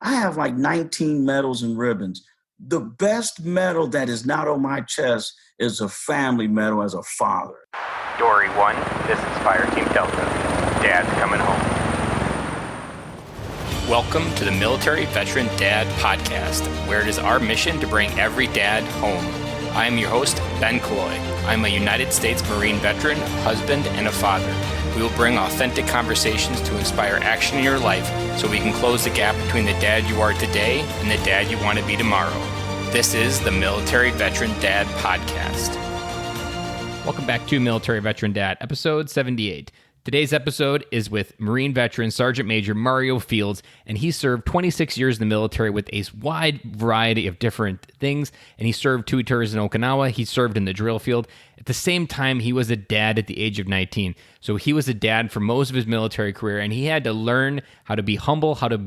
I have like 19 medals and ribbons. The best medal that is not on my chest is a family medal as a father. Dory 1, this is Fire Team Delta. Dad's coming home. Welcome to the Military Veteran Dad Podcast, where it is our mission to bring every dad home. I am your host, Ben Killoy. I'm a United States Marine veteran, husband, and a father. We will bring authentic conversations to inspire action in your life so we can close the gap between the dad you are today and the dad you want to be tomorrow. This is the Military Veteran Dad Podcast. Welcome back to Military Veteran Dad, episode 78. Today's episode is with Marine veteran Sergeant Major Mario Fields, and he served 26 years in the military with a wide variety of different things, and he served 2 tours in Okinawa. He served in the drill field. At the same time, he was a dad at the age of 19. So he was a dad for most of his military career, and he had to learn how to be humble, how to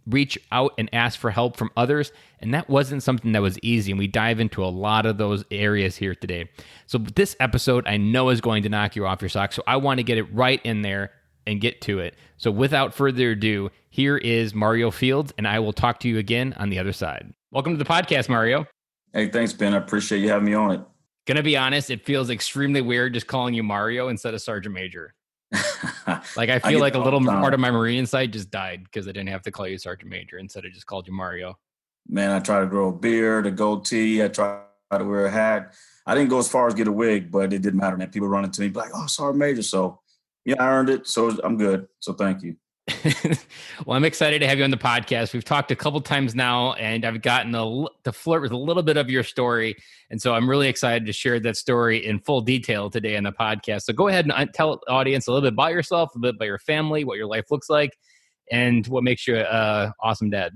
reach out and ask for help from others, and that wasn't something that was easy, and we dive into a lot of those areas here today. So this episode I know is going to knock you off your socks, so I want to get it right in there and get to it. So without further ado, here is Mario Fields, and I will talk to you again on the other side. Welcome to the podcast, Mario. Hey, thanks, Ben. I appreciate you having me on it. Gonna be honest, it feels extremely weird just calling you Mario instead of Sergeant Major. Like I feel like a little part of my Marine side just died because I didn't have to call you Sergeant Major. Instead, I just called you Mario. Man, I try to grow a beard, a goatee. I try to wear a hat. I didn't go as far as get a wig, but it didn't matter, man. People running to me like, "Oh, Sergeant Major." So, yeah, I earned it. So I'm good. So thank you. Well, I'm excited to have you on the podcast. We've talked a couple times now, and I've gotten to flirt with a little bit of your story. And so I'm really excited to share that story in full detail today on the podcast. So go ahead and tell the audience a little bit about yourself, a little bit about your family, what your life looks like, and what makes you an awesome dad.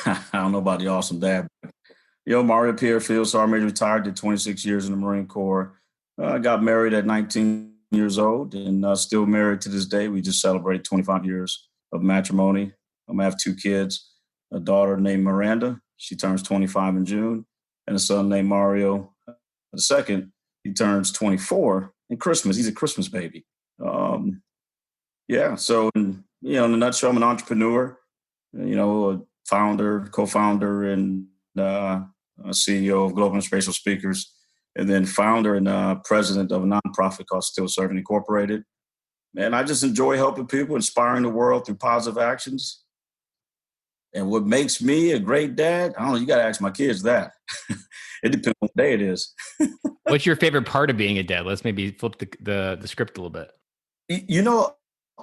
I don't know about the awesome dad. Mario Pierre Fields, Sergeant Major, retired, did 26 years in the Marine Corps. I got married at 19 years old and still married to this day. We just celebrated 25 years of matrimony. I have 2 kids, a daughter named Miranda. She turns 25 in June, and a son named Mario. The second, he turns 24 in Christmas. He's a Christmas baby. So in a nutshell, I'm an entrepreneur, a founder, co-founder, and a CEO of Global Inspirational Speakers, and then founder and president of a nonprofit called Still Serving Incorporated. And I just enjoy helping people, inspiring the world through positive actions. And what makes me a great dad, I don't know, you got to ask my kids that. It depends on what day it is. What's your favorite part of being a dad? Let's maybe flip the script a little bit.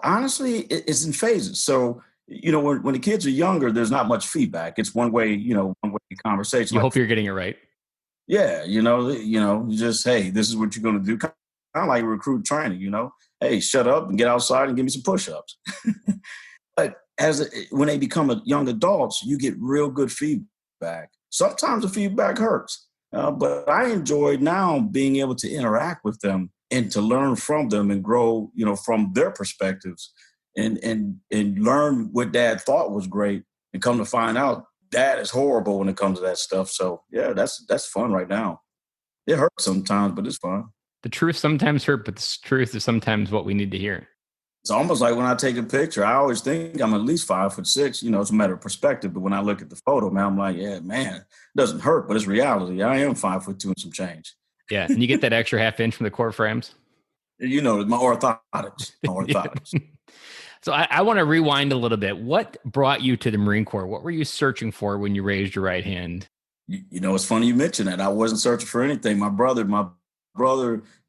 Honestly, it's in phases. So, when the kids are younger, there's not much feedback. It's one way conversation. You hope you're getting it right. Yeah, you just, hey, this is what you're going to do. Kind of like recruit training, Hey, shut up and get outside and give me some push-ups. But when they become young adults, you get real good feedback. Sometimes the feedback hurts, but I enjoy now being able to interact with them and to learn from them and grow, from their perspectives and learn what Dad thought was great and come to find out Dad is horrible when it comes to that stuff. So yeah, that's fun right now. It hurts sometimes, but it's fun. The truth sometimes hurts, but the truth is sometimes what we need to hear. It's almost like when I take a picture, I always think I'm at least 5'6". It's a matter of perspective. But when I look at the photo, man, I'm like, yeah, man, it doesn't hurt, but it's reality. I am 5'2" and some change. Yeah, and you get that extra half inch from the core frames. My orthotics. So I want to rewind a little bit. What brought you to the Marine Corps? What were you searching for when you raised your right hand? It's funny you mention that. I wasn't searching for anything. My brother,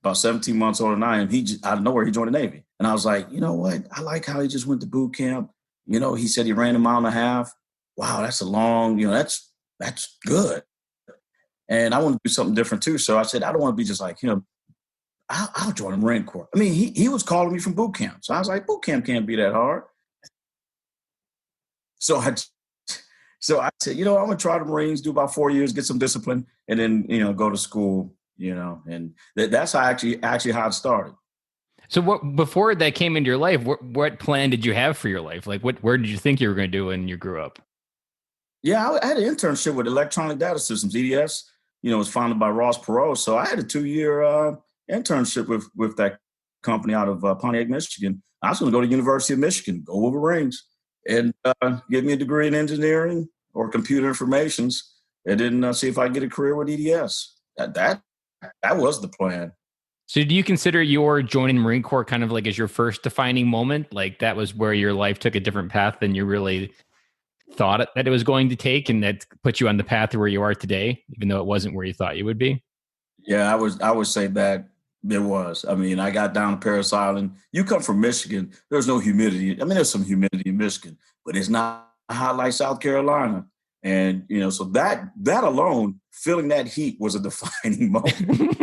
about 17 months older than I am, he just, out of nowhere, he joined the Navy. And I was like, you know what? I like how he just went to boot camp. He said he ran 1.5 miles. Wow, that's a long, that's good. And I want to do something different too. So I said, I don't want to be just like, I'll join the Marine Corps. I mean, he was calling me from boot camp. So I was like, boot camp can't be that hard. So I said, I'm going to try the Marines, do about 4 years, get some discipline, and then, go to school, and that's how actually how it started. So before that came into your life, what plan did you have for your life? Like where did you think you were going to do when you grew up? Yeah, I had an internship with Electronic Data Systems, EDS. It was founded by Ross Perot. So I had a 2-year internship with that company out of Pontiac, Michigan. I was going to go to University of Michigan, go Wolverines. and get me a degree in engineering or computer informations, and then see if I get a career with EDS. That was the plan. So do you consider your joining the Marine Corps kind of like as your first defining moment? Like that was where your life took a different path than you really thought that it was going to take, and that put you on the path where you are today, even though it wasn't where you thought you would be? Yeah, I would say that there was. I mean, I got down to Paris Island. You come from Michigan, there's no humidity. I mean, there's some humidity in Michigan, but it's not hot like South Carolina. And, so that alone, feeling that heat was a defining moment.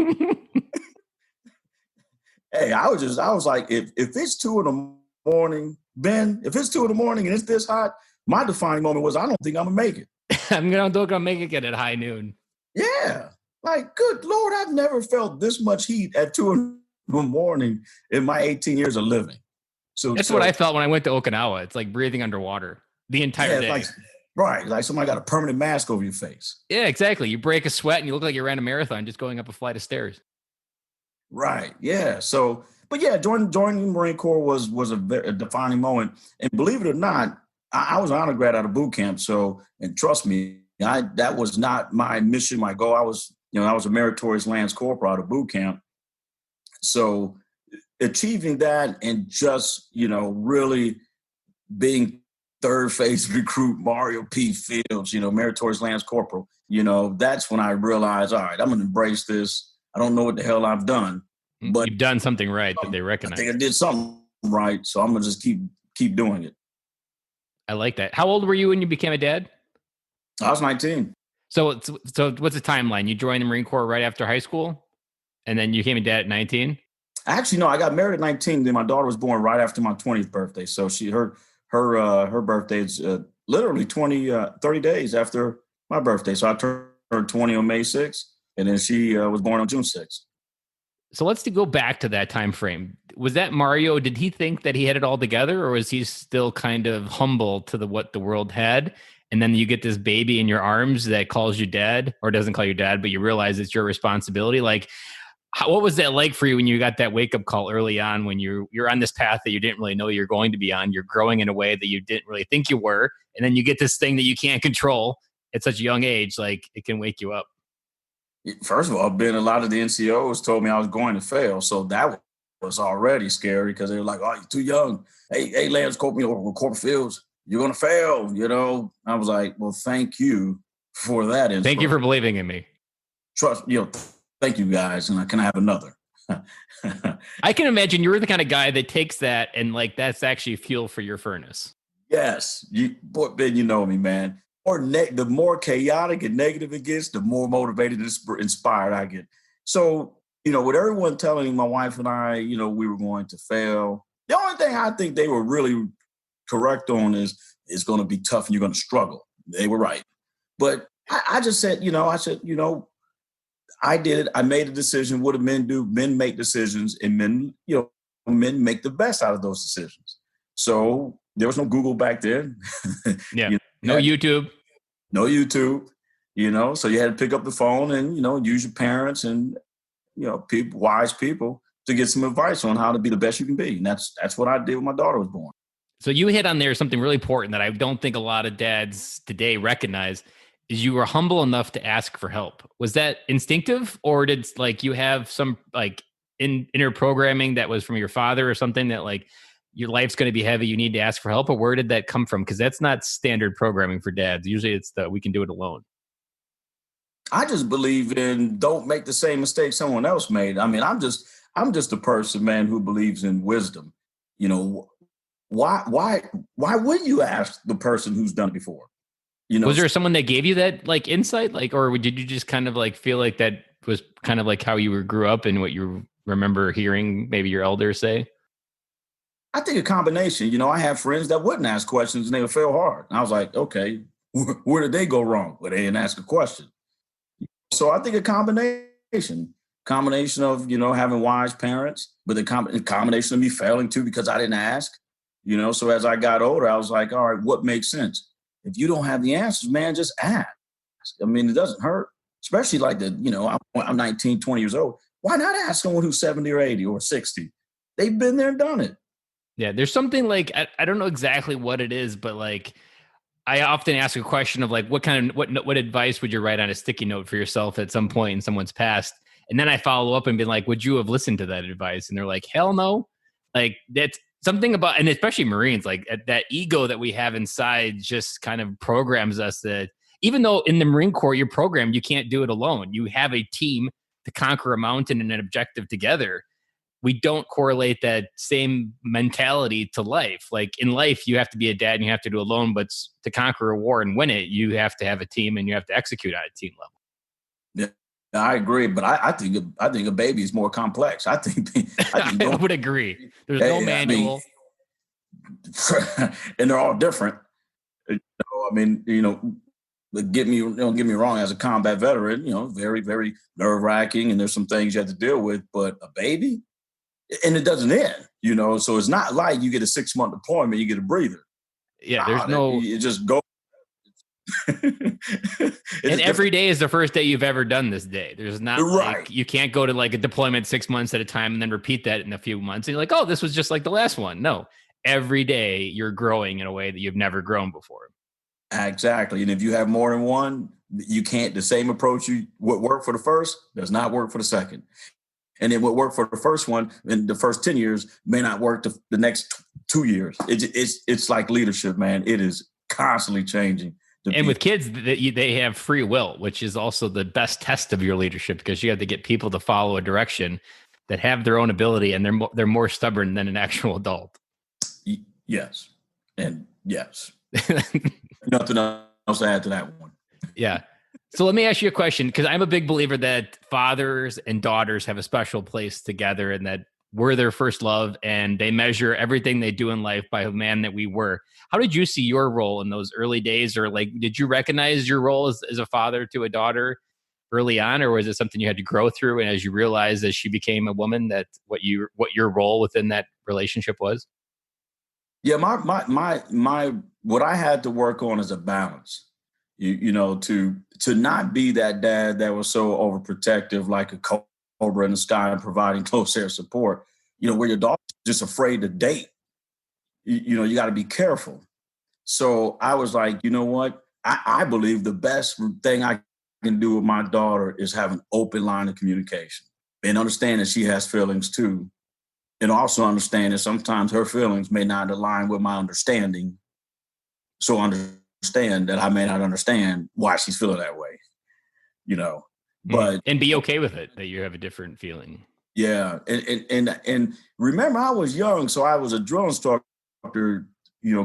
Hey, I was like, if it's 2 a.m, Ben, if it's 2 a.m. and it's this hot, my defining moment was, I don't think I'm gonna make it. I'm gonna make it at high noon. Yeah. Like, good Lord, I've never felt this much heat at 2 a.m. in my 18 years of living. So that's what I felt when I went to Okinawa. It's like breathing underwater the entire day. Like somebody got a permanent mask over your face. Yeah, exactly. You break a sweat and you look like you ran a marathon just going up a flight of stairs. Right. Yeah. So, but yeah, joining the Marine Corps was a defining moment. And believe it or not, I was an honor grad out of boot camp. So, and trust me, that was not my mission, my goal. I was a meritorious Lance Corporal out of boot camp. So achieving that and just, really being third phase recruit Mario P. Fields, meritorious Lance Corporal, that's when I realized, all right, I'm going to embrace this. I don't know what the hell I've done, but you've done something right that they recognize. I think I did something right. So I'm going to just keep doing it. I like that. How old were you when you became a dad? I was 19. So what's the timeline? You joined the Marine Corps right after high school, and then you became a dad at 19? Actually, no, I got married at 19. Then my daughter was born right after my 20th birthday. So her birthday is literally 30 days after my birthday. So I turned 20 on May 6th, and then she was born on June 6th. So let's go back to that time frame. Was that Mario? Did he think that he had it all together, or was he still kind of humble to what the world had? And then you get this baby in your arms that calls you dad, or doesn't call you dad, but you realize it's your responsibility. Like, what was that like for you when you got that wake up call early on, when you're on this path that you didn't really know you're going to be on? You're growing in a way that you didn't really think you were, and then you get this thing that you can't control at such a young age. Like, it can wake you up. First of all, a lot of the NCOs told me I was going to fail, so that was already scary because they were like, "Oh, you're too young. Hey, Lance Corporal Fields, you're going to fail." I was like, "Well, thank you for that. Thank you for believing in me. Trust, thank you guys, and can I have another?" I can imagine you're the kind of guy that takes that and that's actually fuel for your furnace. Yes, Ben, you know me, man. The more chaotic and negative it gets, the more motivated and inspired I get. So, with everyone telling my wife and I, we were going to fail, the only thing I think they were really correct on is it's going to be tough and you're going to struggle. They were right. But I just said, I did it. I made a decision. What do men do? Men make decisions, and men make the best out of those decisions. So there was no Google back then. Yeah. No YouTube. No YouTube, so you had to pick up the phone and, use your parents and, wise people to get some advice on how to be the best you can be. And that's what I did when my daughter was born. So you hit on there something really important that I don't think a lot of dads today recognize, is you were humble enough to ask for help. Was that instinctive, or did you have some inner programming that was from your father or something that your life's going to be heavy, you need to ask for help? Or where did that come from? Because that's not standard programming for dads. Usually it's we can do it alone. I just believe in don't make the same mistake someone else made. I mean, I'm just a person, man, who believes in wisdom. Why wouldn't you ask the person who's done it before? Was there someone that gave you that insight? Or did you just kind of feel like that was kind of how you grew up and what you remember hearing maybe your elders say? I think a combination. I have friends that wouldn't ask questions and they would fail hard. And I was like, okay, where did they go wrong? Well, they didn't ask a question. So I think a combination of, having wise parents, but the combination of me failing too because I didn't ask, So as I got older, I was like, all right, what makes sense? If you don't have the answers, man, just ask. I mean, it doesn't hurt, especially I'm 19, 20 years old. Why not ask someone who's 70 or 80 or 60? They've been there and done it. Yeah. There's something like, I don't know exactly what it is, but like, I often ask a question of like, what advice would you write on a sticky note for yourself at some point in someone's past? And then I follow up and be like, would you have listened to that advice? And they're like, hell no. Like that's something about, and especially Marines, like that ego that we have inside just kind of programs us that even though in the Marine Corps, you're programmed, you can't do it alone. You have a team to conquer a mountain and an objective together. We don't correlate that same mentality to life. Like in life, you have to be a dad and you have to do it alone, but to conquer a war and win it, you have to have a team and you have to execute on a team level. Yeah, I agree, but I think a baby is more complex. I think I would agree. There's no manual, and they're all different. I mean, don't get me wrong. As a combat veteran, very very nerve wracking, and there's some things you have to deal with. But a baby, and it doesn't end, so it's not like you get a 6-month deployment, you get a breather. Yeah, there's no. It just goes. And every day is the first day you've ever done this day. There's not like you can't go to like a deployment 6 months at a time and then repeat that in a few months. And you're like, oh, this was just like the last one. No, every day you're growing in a way that you've never grown before. Exactly. And if you have more than one, you can't, the same approach what worked for the first does not work for the second. And then what worked for the first one in the first 10 years may not work the next 2 years. It's like leadership, man. It is constantly changing. And with kids, they have free will, which is also the best test of your leadership because you have to get people to follow a direction that have their own ability and they're more stubborn than an actual adult. Yes. And yes. Nothing else to add to that one. Yeah. So let me ask you a question, because I'm a big believer that fathers and daughters have a special place together and that we're their first love and they measure everything they do in life by the man that we were. How did you see your role in those early days? Or like, did you recognize your role as a father to a daughter early on? Or was it something you had to grow through? And as you realized as she became a woman, that what your role within that relationship was? Yeah, my what I had to work on is a balance. To not be that dad that was so overprotective, like a cobra in the sky and providing close air support, where your daughter's just afraid to date. You got to be careful. So I was like, you know what? I believe the best thing I can do with my daughter is have an open line of communication and understand that she has feelings too. And also understand that sometimes her feelings may not align with my understanding. So understand that I may not understand why she's feeling that way, but and be okay with it, that you have a different feeling. Yeah. And remember, I was young, so I was a drill instructor,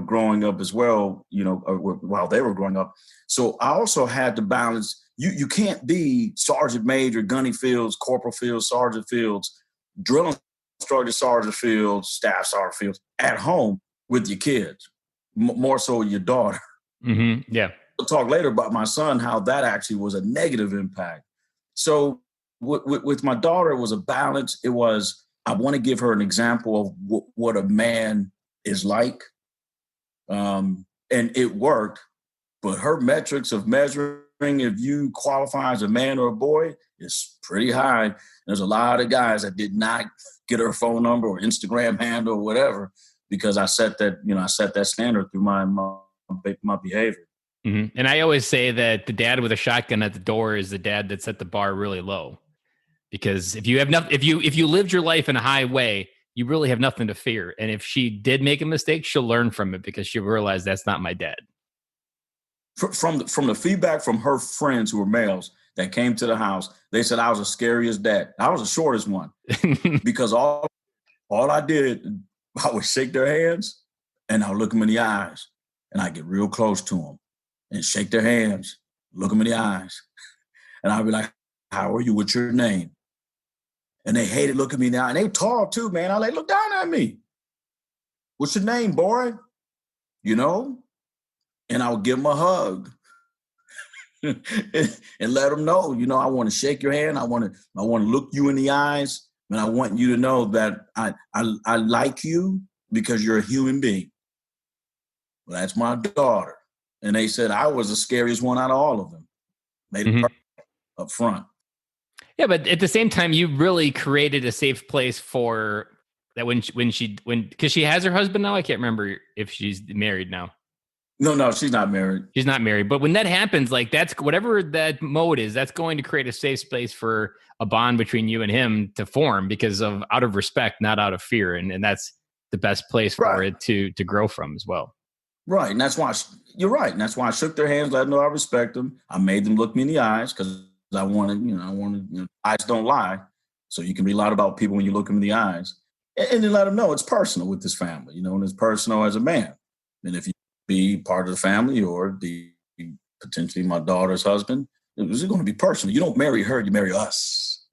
growing up as well, while they were growing up. So I also had to balance, you can't be Sergeant Major, Gunny Fields, Corporal Fields, Sergeant Fields, drill instructor, Sergeant Fields, Staff Sergeant Fields at home with your kids, more so your daughter. Mm-hmm. Yeah. We'll talk later about my son, how that actually was a negative impact. So with my daughter, it was a balance. It was, I want to give her an example of what a man is like. And it worked, but her metrics of measuring if you qualify as a man or a boy is pretty high. There's a lot of guys that did not get her phone number or Instagram handle or whatever, because I set that standard through my behavior. Mm-hmm. And I always say that the dad with a shotgun at the door is the dad that set the bar really low. Because if you have if you lived your life in a high way, you really have nothing to fear. And if she did make a mistake, she'll learn from it because she'll realize that's not my dad. From the feedback from her friends who were males that came to the house, they said I was the scariest dad. I was the shortest one because all I did, I would shake their hands and I would look them in the eyes and I get real close to them and shake their hands, look them in the eyes. And I'd be like, how are you? What's your name? And they hated looking me down. And they tall too, man. I like, look down at me. What's your name, boy? And I would give them a hug and let them know, I want to shake your hand. I want to look you in the eyes. And I want you to know that I like you because you're a human being. Well, that's my daughter. And they said I was the scariest one out of all of them. Made it up front. Yeah, but at the same time, you really created a safe place for That because she has her husband now. I can't remember if she's married now. No, she's not married. She's not married. But when that happens, like that's whatever that mode is, that's going to create a safe space for a bond between you and him to form because of out of respect, not out of fear. And that's the best place for it to grow from as well. Right. And that's why you're right. And that's why I shook their hands, let them know I respect them. I made them look me in the eyes because I wanted, eyes don't lie. So you can read a lot about people when you look them in the eyes. And then let them know it's personal with this family, and it's personal as a man. And if you be part of the family or be potentially my daughter's husband, it's going to be personal. You don't marry her, you marry us.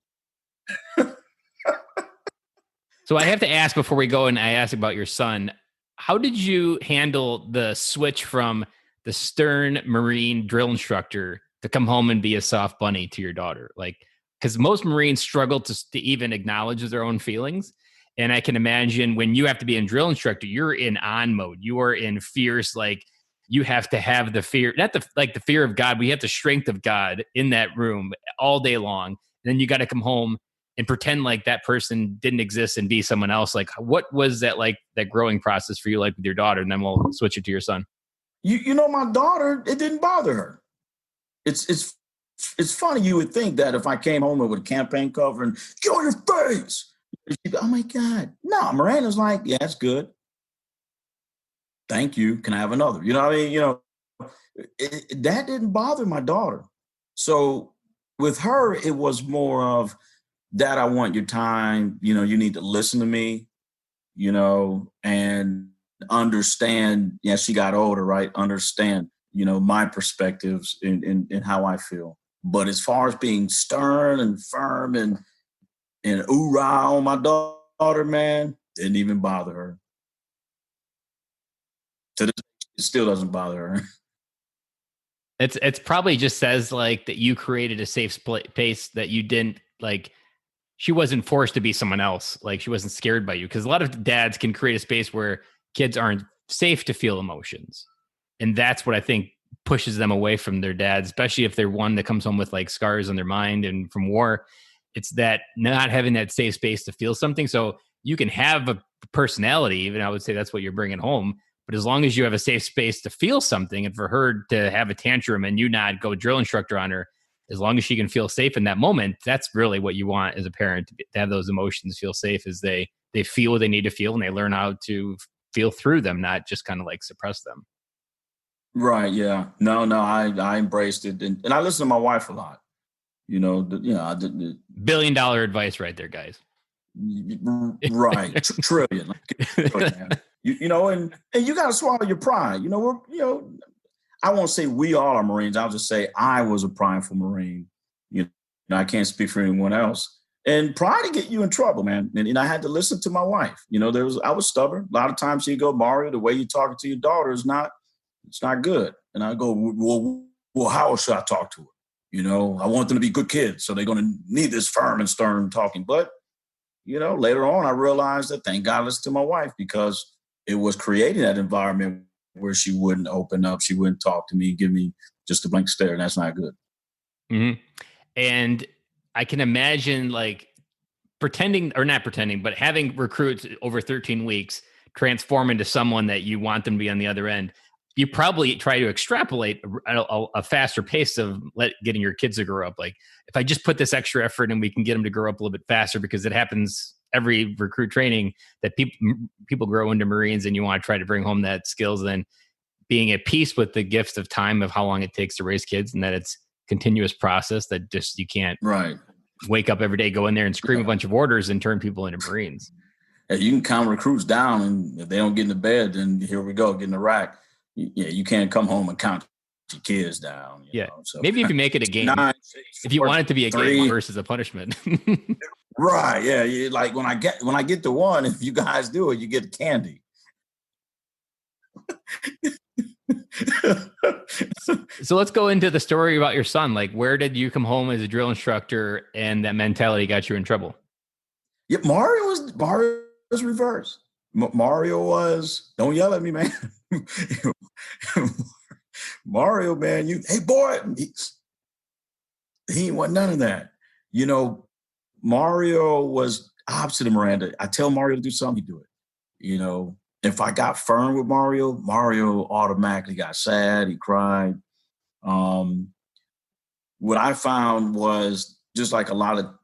So I have to ask before we go, and I ask about your son, how did you handle the switch from the stern Marine drill instructor to come home and be a soft bunny to your daughter? Like, because most Marines struggle to even acknowledge their own feelings. And I can imagine when you have to be in drill instructor, you're in on mode. You are in fierce, like you have to have the fear, not the fear of God. We have the strength of God in that room all day long. And then you got to come home and pretend like that person didn't exist and be someone else. Like, what was that like, that growing process for you, like with your daughter? And then we'll switch it to your son. My daughter, it didn't bother her. It's funny. You would think that if I came home with a campaign cover and get on your face, she'd go, oh my God. No, Miranda's like, yeah, that's good. Thank you. Can I have another? You know what I mean? That didn't bother my daughter. So with her, it was more of, Dad, I want your time. You need to listen to me, and understand. Yeah, she got older, right? Understand, my perspectives and how I feel. But as far as being stern and firm and oorah on my daughter, man, didn't even bother her. To this day, it still doesn't bother her. It's probably just says like that you created a safe space, that you didn't like. She wasn't forced to be someone else. Like she wasn't scared by you. Because a lot of dads can create a space where kids aren't safe to feel emotions. And that's what I think pushes them away from their dads, especially if they're one that comes home with like scars on their mind and from war. It's that not having that safe space to feel something. So you can have a personality, even I would say that's what you're bringing home. But as long as you have a safe space to feel something, and for her to have a tantrum and you not go drill instructor on her, as long as she can feel safe in that moment, that's really what you want as a parent, to have those emotions feel safe as they feel what they need to feel and they learn how to feel through them, not just kind of like suppress them. Right. Yeah. No, I embraced it. And I listen to my wife a lot. I did $1 billion advice right there, guys. Right. Trillion. And you got to swallow your pride. I won't say we all are Marines. I'll just say I was a prideful Marine. I can't speak for anyone else. And pride can get you in trouble, man. And I had to listen to my wife. I was stubborn. A lot of times she'd go, Mario, the way you're talking to your daughter it's not good. And I go, well, how should I talk to her? I want them to be good kids. So they're going to need this firm and stern talking. But, later on, I realized that thank God I listened to my wife, because it was creating that environment where she wouldn't open up. She wouldn't talk to me, give me just a blank stare. And that's not good. Mm-hmm. And I can imagine like pretending, or not pretending, but having recruits over 13 weeks transform into someone that you want them to be on the other end. You probably try to extrapolate a faster pace of getting your kids to grow up. Like if I just put this extra effort and we can get them to grow up a little bit faster, because it happens every recruit training that people grow into Marines, and you want to try to bring home that skills, then being at peace with the gift of time of how long it takes to raise kids, and that it's continuous process, that just, you can't wake up every day, go in there and scream a bunch of orders and turn people into Marines. Yeah, you can calm recruits down, and if they don't get into bed, then here we go, get in the rack. Yeah, you can't come home and count your kids down. So maybe if you make it a game, 9, 6, if you want it to be a 3, game versus a punishment. Right. Yeah. Like when I get to 1, if you guys do it, you get candy. So let's go into the story about your son. Like, where did you come home as a drill instructor and that mentality got you in trouble? Yeah, Mario was reverse. Mario was, don't yell at me, man. Mario, man, hey boy, he ain't want none of that. Mario was, opposite of Miranda. I tell Mario to do something, he do it. You know, if I got firm with Mario, Mario automatically got sad. He cried. What I found was just like a lot of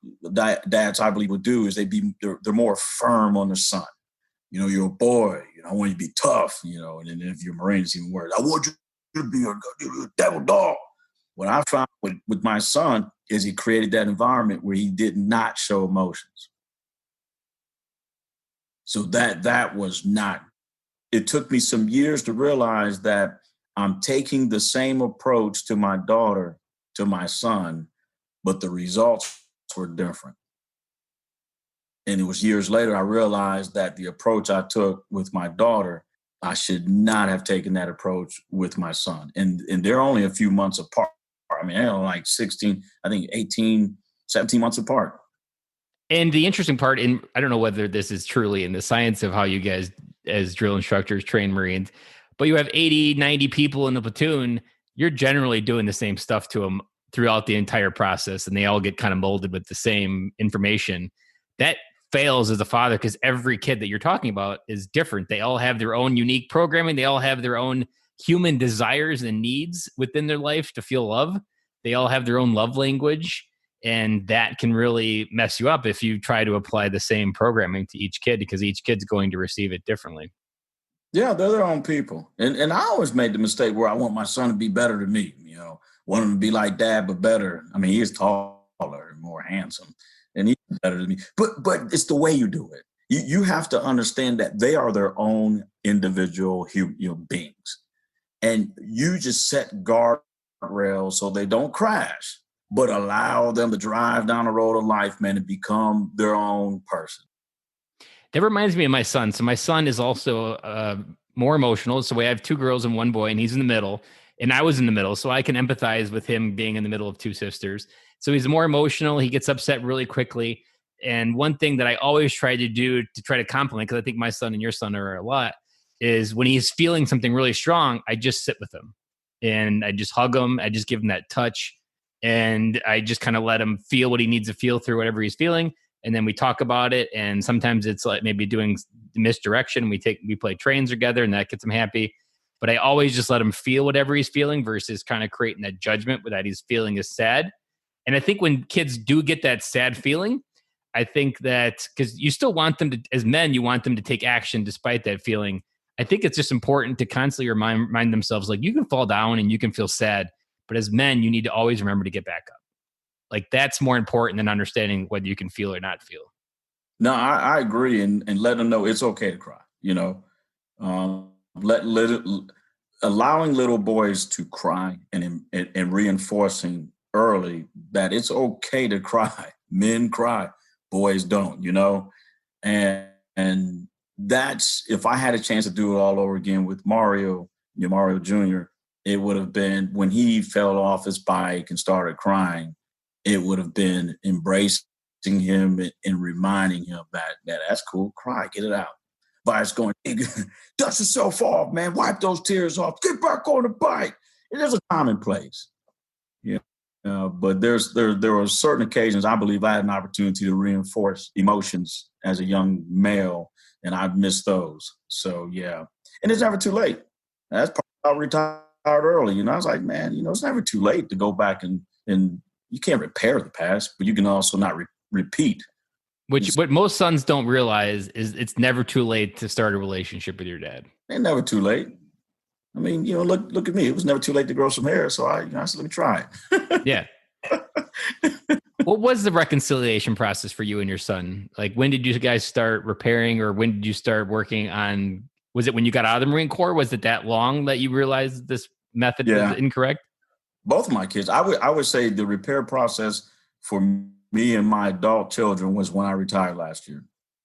dads, I believe, would do is they're more firm on their son. You know, you're a boy. You know, I want you to be tough. You know, and then if you're a Marine, it's even worse. I want you to be a devil dog. What I found with my son is he created that environment where he did not show emotions. So that was not. It took me some years to realize that I'm taking the same approach to my daughter, to my son, but the results were different. And it was years later I realized that the approach I took with my daughter, I should not have taken that approach with my son. And they're only a few months apart. I mean, they're like 16, I think 18, 17 months apart. And the interesting part, and I don't know whether this is truly in the science of how you guys as drill instructors train Marines, but you have 80, 90 people in the platoon, you're generally doing the same stuff to them throughout the entire process, and they all get kind of molded with the same information. That fails as a father because every kid that you're talking about is different. They all have their own unique programming. They all have their own human desires and needs within their life to feel love. They all have their own love language. And that can really mess you up if you try to apply the same programming to each kid, because each kid's going to receive it differently. Yeah, they're their own people. And I always made the mistake where I want my son to be better than me, you know, want him to be like dad, but better. I mean, he is taller and more handsome and he's better than me. But it's the way you do it. You have to understand that they are their own individual beings. And you just set guardrails so they don't crash, but allow them to drive down the road of life, man, and become their own person. That reminds me of my son. So my son is also more emotional. So we have two girls and one boy, and he's in the middle. And I was in the middle, so I can empathize with him being in the middle of two sisters. So he's more emotional. He gets upset really quickly. And one thing that I always try to do to try to compliment, because I think my son and your son are a lot, is when he's feeling something really strong, I just sit with him. And I just hug him. I just give him that touch. And I just kind of let him feel what he needs to feel through whatever he's feeling. And then we talk about it. And sometimes it's like maybe doing misdirection. We play trains together and that gets him happy. But I always just let him feel whatever he's feeling versus kind of creating that judgment that he's feeling is sad. And I think when kids do get that sad feeling, I think that because you still want them to, as men, you want them to take action despite that feeling. I think it's just important to constantly remind themselves, like, you can fall down and you can feel sad, but as men, you need to always remember to get back up. Like, that's more important than understanding whether you can feel or not feel. No, I agree. And let them know it's okay to cry, you know. Allowing little boys to cry and reinforcing early that it's okay to cry. Men cry, boys don't, you know. And that's, if I had a chance to do it all over again with Mario Jr., it would have been when he fell off his bike and started crying, it would have been embracing him and reminding him that that's cool, cry, get it out. Vice going, hey, dust yourself off, man, wipe those tears off, get back on the bike. It is a time and place. Yeah. But there were certain occasions I believe I had an opportunity to reinforce emotions as a young male, and I've missed those. So, yeah. And it's never too late. That's part of retired early. You know, I was like, man, you know, it's never too late to go back and you can't repair the past, but you can also not repeat. Which what most sons don't realize is it's never too late to start a relationship with your dad. It's never too late. I mean, you know, look at me. It was never too late to grow some hair, so I said, let me try it. Yeah. What was the reconciliation process for you and your son? Like, when did you guys start repairing, or when did you start working on? Was it when you got out of the Marine Corps? Was it that long that you realized this method was incorrect? Both of my kids. I would say the repair process for me and my adult children was when I retired last year,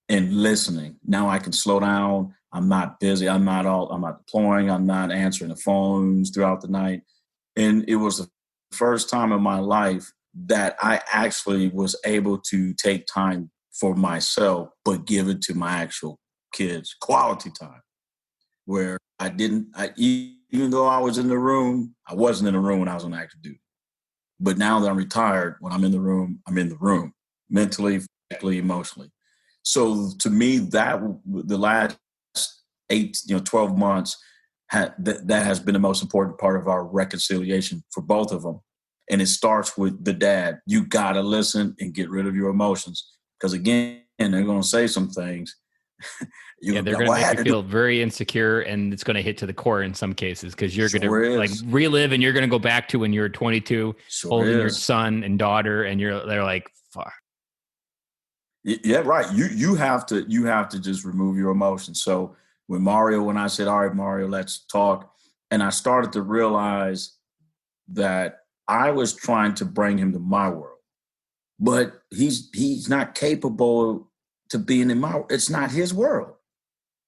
and listening. Now I can slow down. I'm not busy. I'm not deploying. I'm not answering the phones throughout the night. And it was the first time in my life that I actually was able to take time for myself, but give it to my actual kids, quality time, where even though I was in the room, I wasn't in the room when I was on active duty. But now that I'm retired, when I'm in the room, mentally, physically, emotionally. So to me, that the last 12 months, that has been the most important part of our reconciliation for both of them. And it starts with the dad. You got to listen and get rid of your emotions. Because again, they're going to say some things. They're going to make you feel very insecure, and it's going to hit to the core in some cases, because you're going to like relive, and you're going to go back to when you were 22, holding your son and daughter, and they're like, fuck. Yeah, right. You have to just remove your emotions. So when I said, all right, Mario, let's talk. And I started to realize that I was trying to bring him to my world, but he's not capable to being in it's not his world.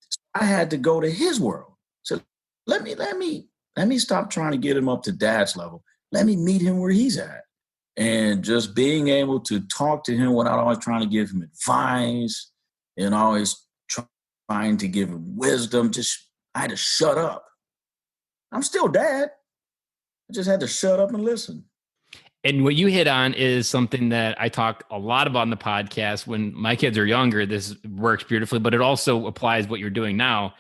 So I had to go to his world. So let me stop trying to get him up to dad's level. Let me meet him where he's at. And just being able to talk to him without always trying to give him advice and always trying to give him wisdom. I had to shut up. I'm still dad. I just had to shut up and listen. And what you hit on is something that I talk a lot about on the podcast. When my kids are younger, this works beautifully, but it also applies what you're doing now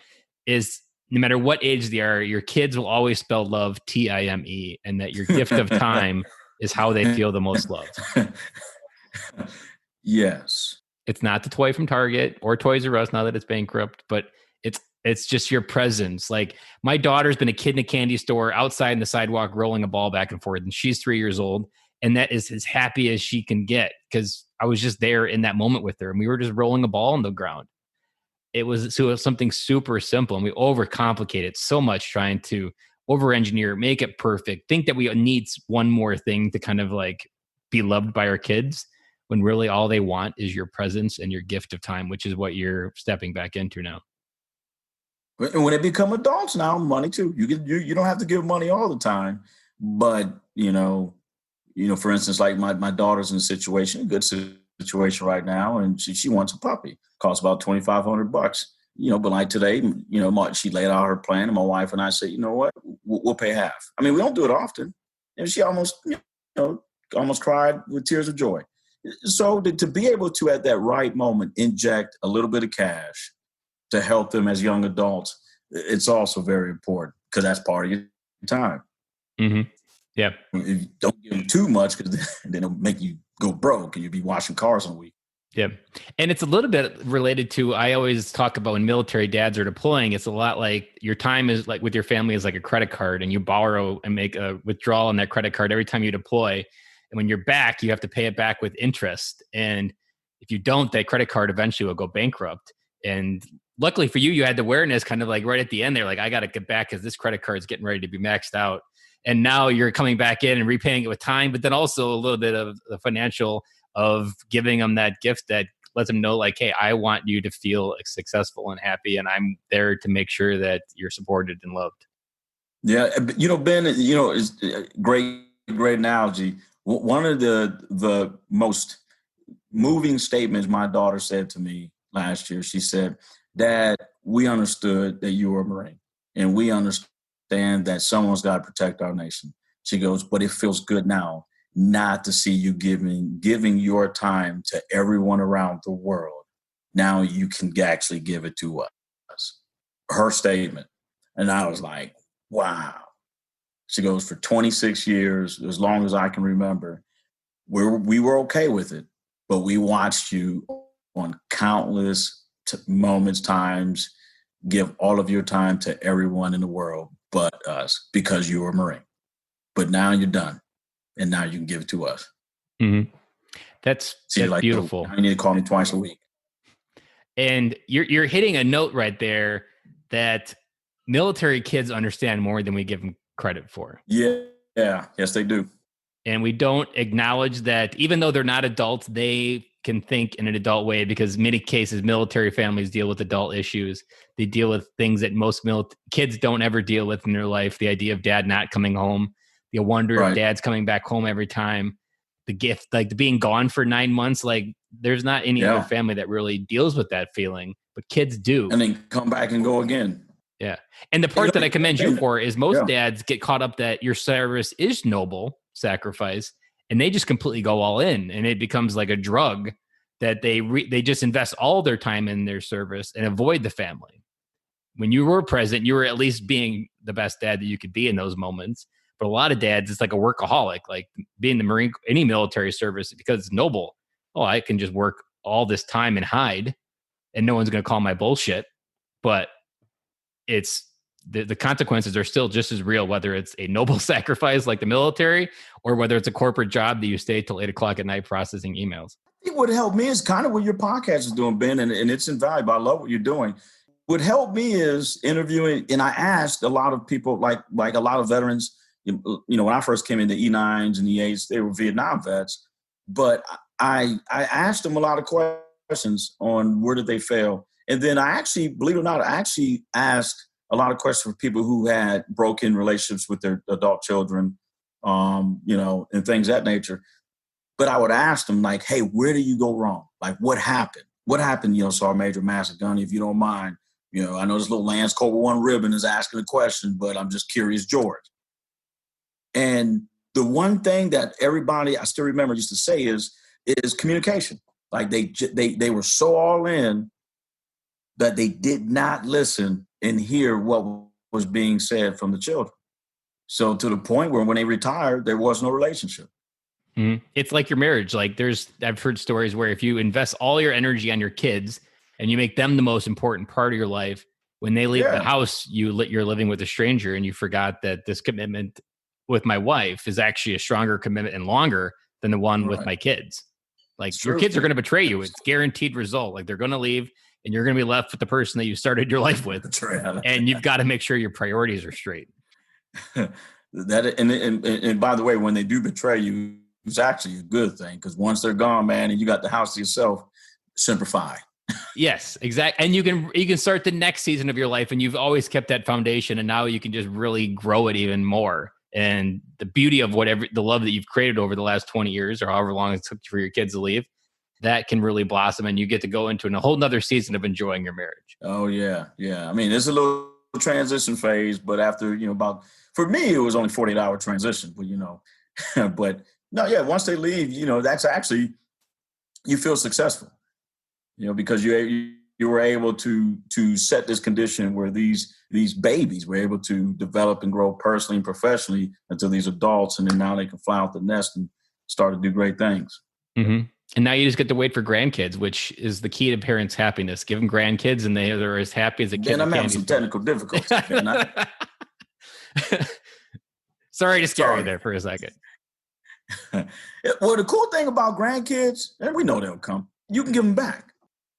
is no matter what age they are, your kids will always spell love Time, and that your gift of time is how they feel the most loved. Yes. It's not the toy from Target or Toys R Us now that it's bankrupt, but it's just your presence. Like my daughter's been a kid in a candy store outside in the sidewalk rolling a ball back and forth, and she's 3 years old. And that is as happy as she can get, because I was just there in that moment with her, and we were just rolling a ball on the ground. It was something super simple, and we overcomplicate it so much, trying to over-engineer, make it perfect, think that we need one more thing to kind of like be loved by our kids, when really all they want is your presence and your gift of time, which is what you're stepping back into now. And when they become adults now, money too. You don't have to give money all the time, but for instance, like my daughter's in a good situation right now, and she wants a puppy. Costs about $2,500. But like today, she laid out her plan, and my wife and I said, you know what, we'll pay half. I mean, we don't do it often, and she almost cried with tears of joy. So to be able to, at that right moment, inject a little bit of cash to help them as young adults, it's also very important, because that's part of your time. Mm-hmm. Yeah. If you don't give them too much, because then it'll make you go broke and you'll be washing cars in a week. Yeah. And it's a little bit related to, I always talk about when military dads are deploying, it's a lot like your time is like with your family is like a credit card, and you borrow and make a withdrawal on that credit card every time you deploy. And when you're back, you have to pay it back with interest. And if you don't, that credit card eventually will go bankrupt. And luckily for you, you had the awareness kind of like right at the end there, like, I got to get back because this credit card is getting ready to be maxed out. And now you're coming back in and repaying it with time, but then also a little bit of the financial of giving them that gift that lets them know, like, hey, I want you to feel successful and happy, and I'm there to make sure that you're supported and loved. Yeah. Ben, it's a great analogy. One of the most moving statements my daughter said to me last year, she said, Dad, we understood that you were a Marine, and we understand that someone's got to protect our nation. She goes, but it feels good now not to see you giving your time to everyone around the world. Now you can actually give it to us. Her statement. And I was like, wow. She goes, for 26 years, as long as I can remember, we were okay with it, but we watched you on countless times, give all of your time to everyone in the world but us, because you were a Marine. But now you're done, and now you can give it to us. Mm-hmm. That's like, beautiful. You need to call me twice a week. And you're hitting a note right there that military kids understand more than we give them credit for. Yeah. Yes, they do. And we don't acknowledge that even though they're not adults, they can think in an adult way, because many cases military families deal with adult issues. They deal with things that most kids don't ever deal with in their life. The idea of dad not coming home, the wonder of dad's coming back home every time, the gift, like the being gone for 9 months. Like there's not any other family that really deals with that feeling, but kids do. And then come back and go again. Yeah. And the part that I commend you for is most dads get caught up that your service is noble sacrifice, and they just completely go all in, and it becomes like a drug that they just invest all their time in their service and avoid the family. When you were present, you were at least being the best dad that you could be in those moments. But a lot of dads, it's like a workaholic, like being the Marine, any military service, because it's noble. Oh, I can just work all this time and hide, and no one's going to call my bullshit. But it's the consequences are still just as real, whether it's a noble sacrifice like the military or whether it's a corporate job that you stay till 8:00 at night processing emails. It would help me is kind of what your podcast is doing, Ben, and it's invaluable. I love what you're doing. What helped me is interviewing, and I asked a lot of people, like a lot of veterans. You know, when I first came into E9s and E8s, they were Vietnam vets, but I asked them a lot of questions on where did they fail, and then I actually, believe it or not, I actually asked a lot of questions for people who had broken relationships with their adult children, you know, and things of that nature. But I would ask them, like, hey, where do you go wrong? Like, what happened? What happened, you know, Sergeant Major Master Gunny, if you don't mind? You know, I know this little Lance Corporal 1 ribbon is asking a question, but I'm just curious, George. And the one thing that everybody, I still remember, used to say is communication. Like they were so all in that they did not listen and hear what was being said from the children. So to the point where when they retired, there was no relationship. Mm-hmm. It's like your marriage. Like I've heard stories where if you invest all your energy on your kids and you make them the most important part of your life, when they leave the house, you're living with a stranger, and you forgot that this commitment with my wife is actually a stronger commitment and longer than the one with my kids. Like your kids are going to betray you. It's guaranteed result. Like they're going to leave and you're going to be left with the person that you started your life with. And you've got to make sure your priorities are straight. And by the way, when they do betray you, it's actually a good thing, because once they're gone, man, and you got the house to yourself, simplify. Yes, exactly. And you can start the next season of your life, and you've always kept that foundation, and now you can just really grow it even more. And the beauty of the love that you've created over the last 20 years or however long it took for your kids to leave, that can really blossom, and you get to go into a whole nother season of enjoying your marriage. Oh yeah. Yeah. I mean, it's a little transition phase, but after, you know, for me, it was only 48-hour transition, but you know, but no, yeah, once they leave, you know, that's actually, you feel successful, you know, because you were able to set this condition where these babies were able to develop and grow personally and professionally until these adults, and then now they can fly out the nest and start to do great things. Mm-hmm. And now you just get to wait for grandkids, which is the key to parents' happiness. Give them grandkids, and they're as happy as a kid. And I'm having some technical difficulties. Sorry to scare you there for a second. Well, the cool thing about grandkids, and we know they'll come, you can give them back.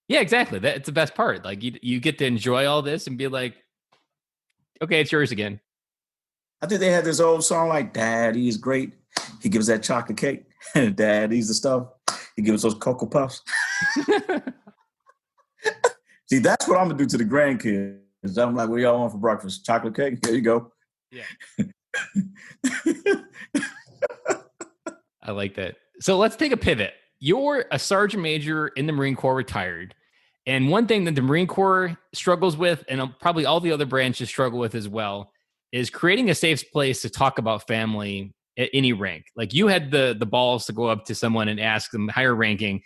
Yeah, exactly. That's the best part. Like you get to enjoy all this and be like, okay, it's yours again. I think they had this old song like, Daddy's great. He gives that chocolate cake. Daddy's the stuff. He gives us those Cocoa Puffs. See, that's what I'm going to do to the grandkids. I'm like, what do y'all want for breakfast? Chocolate cake? Here you go. Yeah. I like that. So let's take a pivot. You're a sergeant major in the Marine Corps, retired. And one thing that the Marine Corps struggles with, and probably all the other branches struggle with as well, is creating a safe place to talk about family at any rank. Like you had the balls to go up to someone and ask them higher ranking,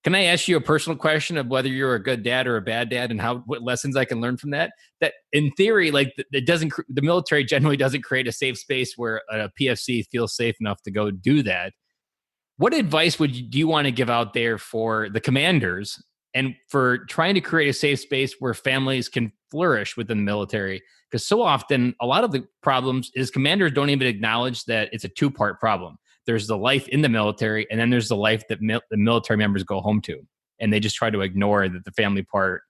can I ask you a personal question of whether you're a good dad or a bad dad, and what lessons I can learn from that? That in theory, like the military generally doesn't create a safe space where a PFC feels safe enough to go do that. What advice do you want to give out there for the commanders and for trying to create a safe space where families can flourish within the military? Because so often, a lot of the problems is commanders don't even acknowledge that it's a two-part problem. There's the life in the military, and then there's the life that the military members go home to. And they just try to ignore that the family part,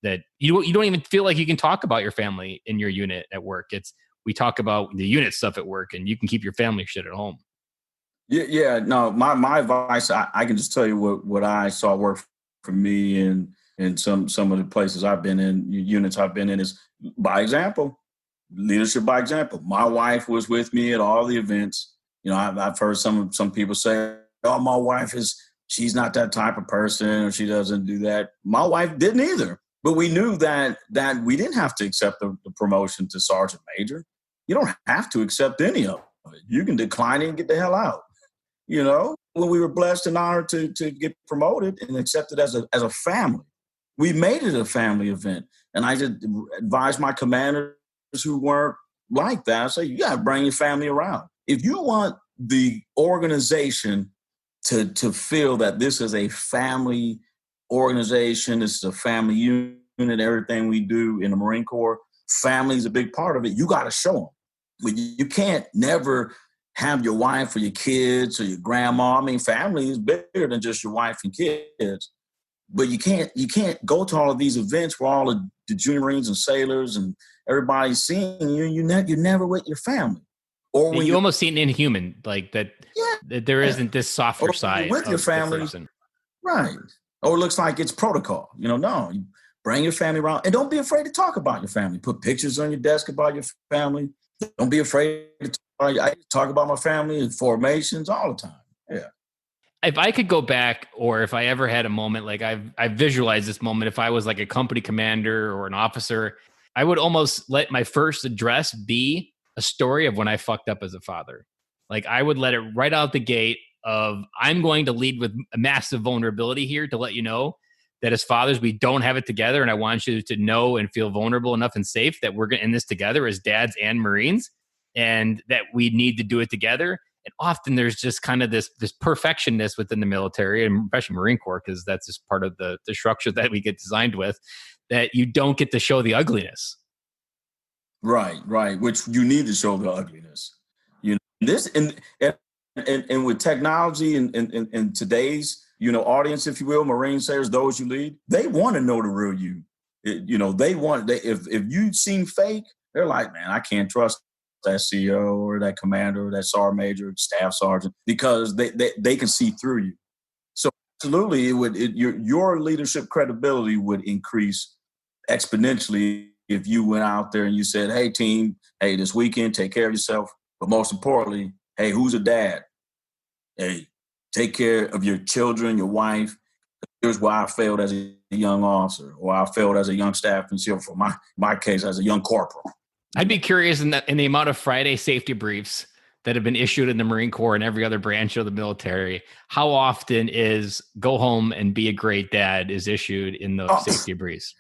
that you don't even feel like you can talk about your family in your unit at work. We talk about the unit stuff at work, and you can keep your family shit at home. Yeah. No, my advice, I can just tell you what I saw work for me and some of the places I've been in, units I've been in, is by example, leadership by example. My wife was with me at all the events. You know, I've heard some people say, oh, my wife she's not that type of person, or she doesn't do that. My wife didn't either. But we knew that we didn't have to accept the promotion to sergeant major. You don't have to accept any of it. You can decline it and get the hell out. when we were blessed and honored to get promoted and accepted as a family. We made it a family event. And I just advised my commanders who weren't like that. I say, you got to bring your family around. If you want the organization to feel that this is a family organization, this is a family unit, everything we do in the Marine Corps, family is a big part of it. You got to show them. But you can't never have your wife or your kids or your grandma. I mean, family is bigger than just your wife and kids. But you can't go to all of these events where all of the junior Marines and sailors and everybody's seeing you. You're never with your family. Or when you almost seem inhuman, like that. Yeah, that there isn't this softer side with your family, right? Or it looks like it's protocol. No, you bring your family around and don't be afraid to talk about your family. Put pictures on your desk about your family. Don't be afraid to talk about my family and formations all the time. Yeah. If I could go back, or if I ever had a moment, like I've visualized this moment, if I was like a company commander or an officer, I would almost let my first address be a story of when I fucked up as a father. Like I would let it right out the gate of, I'm going to lead with a massive vulnerability here to let you know that as fathers, we don't have it together. And I want you to know and feel vulnerable enough and safe that we're in this together as dads and Marines, and that we need to do it together. And often there's just kind of this perfectionness within the military, and especially Marine Corps, because that's just part of the structure that we get designed with, that you don't get to show the ugliness. Right. Which you need to show the ugliness. This and with technology and today's audience, if you will, Marine sailors, those you lead, they want to know the real you. If you seem fake, they're like, man, I can't trust that CEO or that commander or that sergeant major, staff sergeant, because they can see through you. So absolutely, your leadership credibility would increase exponentially if you went out there and you said, hey team, hey, this weekend, take care of yourself. But most importantly, hey, who's a dad? Hey, take care of your children, your wife. Here's why I failed as a young officer, or I failed as a young staff NCO, for my case, as a young corporal. I'd be curious in the amount of Friday safety briefs that have been issued in the Marine Corps and every other branch of the military. How often is go home and be a great dad is issued in those safety briefs?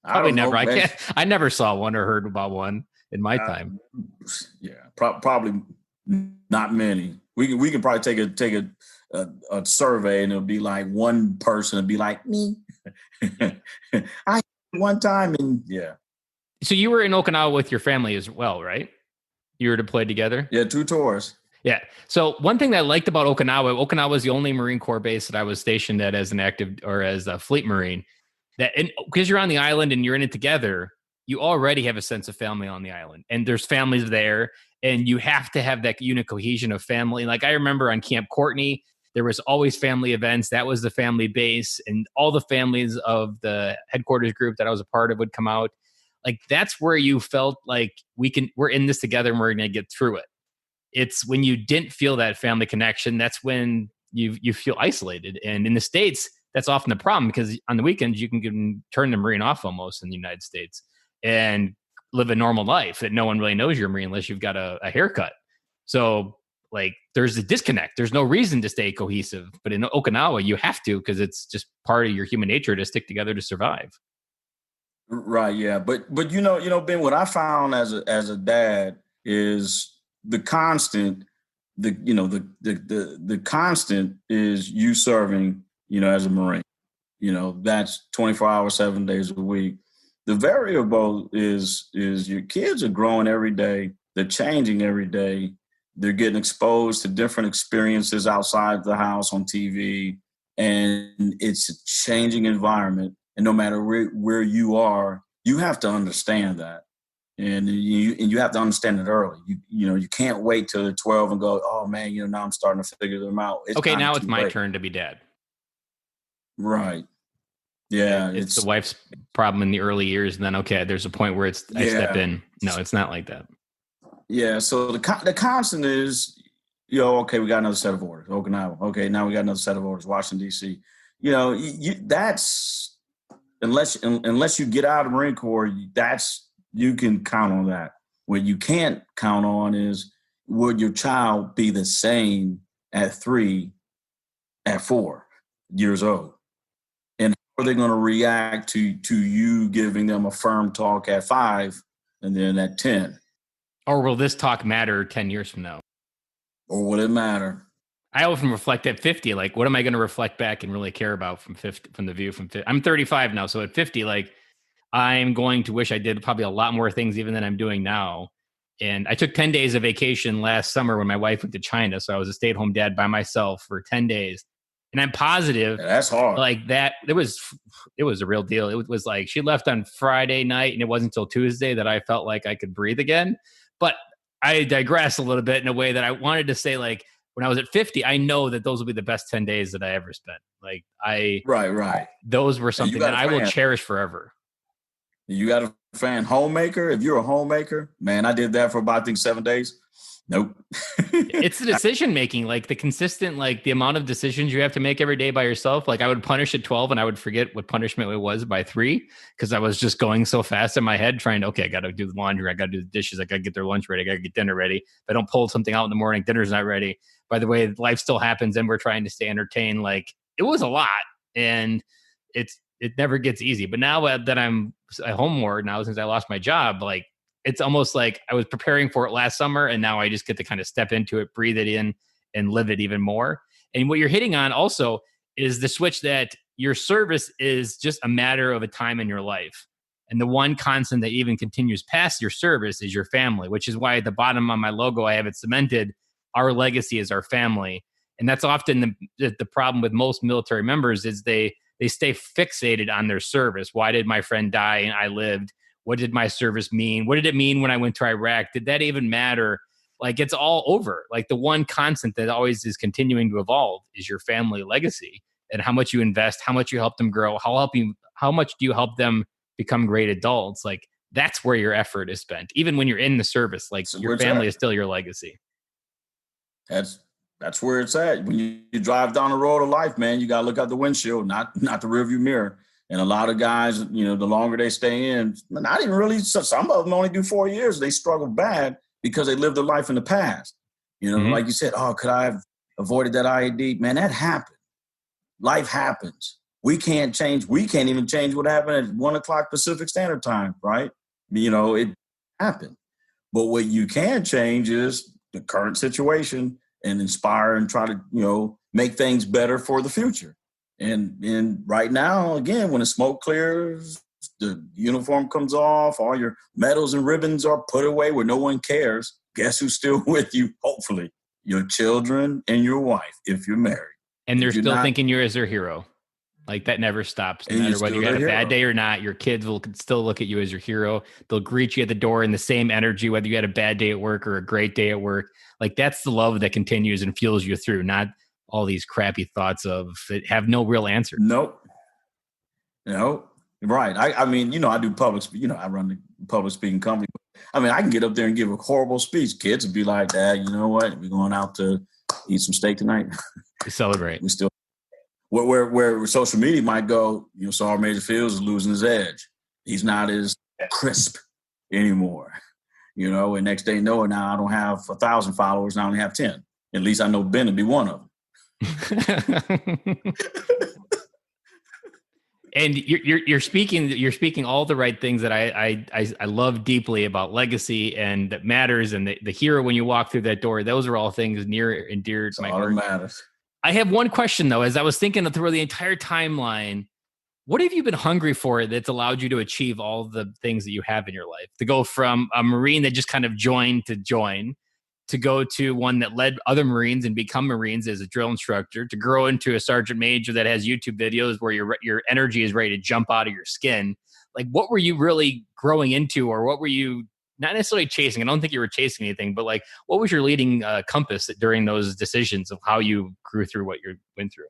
Probably never. I never saw one or heard about one in my time. Yeah, probably not many. We can probably take a survey and it'll be like one person would be like me. I one time and yeah. So you were in Okinawa with your family as well, right? You were deployed together? Yeah, 2 tours. Yeah. So one thing that I liked about Okinawa was the only Marine Corps base that I was stationed at as an active or as a fleet Marine. Because you're on the island and you're in it together, you already have a sense of family on the island. And there's families there, and you have to have that unit cohesion of family. Like I remember on Camp Courtney, there was always family events. That was the family base, and all the families of the headquarters group that I was a part of would come out. Like that's where you felt like we're in this together and we're going to get through it. It's when you didn't feel that family connection, that's when you feel isolated. And in the States, that's often the problem, because on the weekends you can turn the Marine off almost in the United States and live a normal life that no one really knows you're a Marine unless you've got a haircut. So like there's a disconnect. There's no reason to stay cohesive. But in Okinawa, you have to, because it's just part of your human nature to stick together to survive. Right, yeah, but Ben, what I found as a dad is the constant, the constant is you serving, as a Marine. That's 24 hours, 7 days a week. The variable is your kids are growing every day. They're changing every day. They're getting exposed to different experiences outside the house on TV, and it's a changing environment. And no matter where you are, you have to understand that, and you have to understand it early. You can't wait till they're 12 and go, oh man, now I'm starting to figure them out. Now it's my turn to be dad. Right. Yeah. It's the wife's problem in the early years, and then there's a point where I step in. No, it's not like that. Yeah. So the constant is, we got another set of orders. Okinawa. Okay, now we got another set of orders. Washington D.C. That's. Unless you get out of the Marine Corps, you can count on that. What you can't count on is, would your child be the same at 3, at 4 years old? And how are they going to react to you giving them a firm talk at 5 and then at 10? Or will this talk matter 10 years from now? Or will it matter? I often reflect at 50, like, what am I going to reflect back and really care about from 50, from the view from 50? I'm 35 now. So at 50, like, I'm going to wish I did probably a lot more things even than I'm doing now. And I took 10 days of vacation last summer when my wife went to China. So I was a stay-at-home dad by myself for 10 days. And I'm positive That's hard. like that it was a real deal. It was like she left on Friday night and it wasn't until Tuesday that I felt like I could breathe again. But I digress a little bit in a way that I wanted to say, like, when I was at 50, I know that those will be the best 10 days that I ever spent. Like Right. those were something that I will cherish forever. You got a fan homemaker? If you're a homemaker, man, I did that for about, I think, 7 days. Nope. It's the decision making, like the consistent, like the amount of decisions you have to make every day by yourself. Like I would punish at 12 and I would forget what punishment it was by 3 because I was just going so fast in my head trying to, okay, I got to do the laundry. I got to do the dishes. I got to get their lunch ready. I got to get dinner ready. If I don't pull something out in the morning, dinner's not ready. By the way, life still happens and we're trying to stay entertained. Like it was a lot and it never gets easy. But now that I'm at home more now since I lost my job, like, it's almost like I was preparing for it last summer and now I just get to kind of step into it, breathe it in and live it even more. And what you're hitting on also is the switch that your service is just a matter of a time in your life. And the one constant that even continues past your service is your family, which is why at the bottom on my logo, I have it cemented, our legacy is our family. And that's often the problem with most military members is they stay fixated on their service. Why did my friend die and I lived? What did my service mean? What did it mean when I went to Iraq? Did that even matter? Like it's all over. Like the one constant that always is continuing to evolve is your family legacy and how much you invest, how much you help them grow, how much do you help them become great adults? Like that's where your effort is spent. Even when you're in the service, like your family is still your legacy. That's where it's at. When you drive down the road of life, man, you got to look out the windshield, not the rearview mirror. And a lot of guys, you know, the longer they stay in, not even really, some of them only do 4 years. They struggle bad because they lived their life in the past. You know, like you said, oh, could I have avoided that IED? Man, that happened. Life happens. We can't even change what happened at 1 o'clock Pacific Standard Time, right? You know, it happened. But what you can change is the current situation and inspire and try to, you know, make things better for the future. And right now, again, when the smoke clears, the uniform comes off, all your medals and ribbons are put away where no one cares. Guess who's still with you? Hopefully, your children and your wife, if you're married. And they're still thinking you're as their hero. Like that never stops. No matter whether you had a bad day or not, your kids will still look at you as your hero. They'll greet you at the door in the same energy, whether you had a bad day at work or a great day at work. Like that's the love that continues and fuels you through, not all these crappy thoughts that have no real answer. Nope. Right. I mean, you know, I do I run the public speaking company. I mean, I can get up there and give a horrible speech. Kids would be like, Dad, you know what? We're going out to eat some steak tonight. We celebrate. We still, where social media might go, you know, Sergeant Major Fields is losing his edge. He's not as crisp anymore, you know, and next day, now I don't have 1,000 followers. Now I only have 10. At least I know Ben would be one of them. And you're speaking all the right things that I love deeply about legacy and that matters and the hero when you walk through that door. Those are all things near and dear to my heart. Matters. I have one question though, as I was thinking through the entire timeline. What have you been hungry for that's allowed you to achieve all the things that you have in your life? To go from a Marine that just kind of joined to go to one that led other Marines and become Marines as a drill instructor, to grow into a sergeant major that has YouTube videos where your energy is ready to jump out of your skin. Like, what were you really growing into, or what were you not necessarily chasing? I don't think you were chasing anything, but like, what was your leading compass during those decisions of how you grew through what you went through?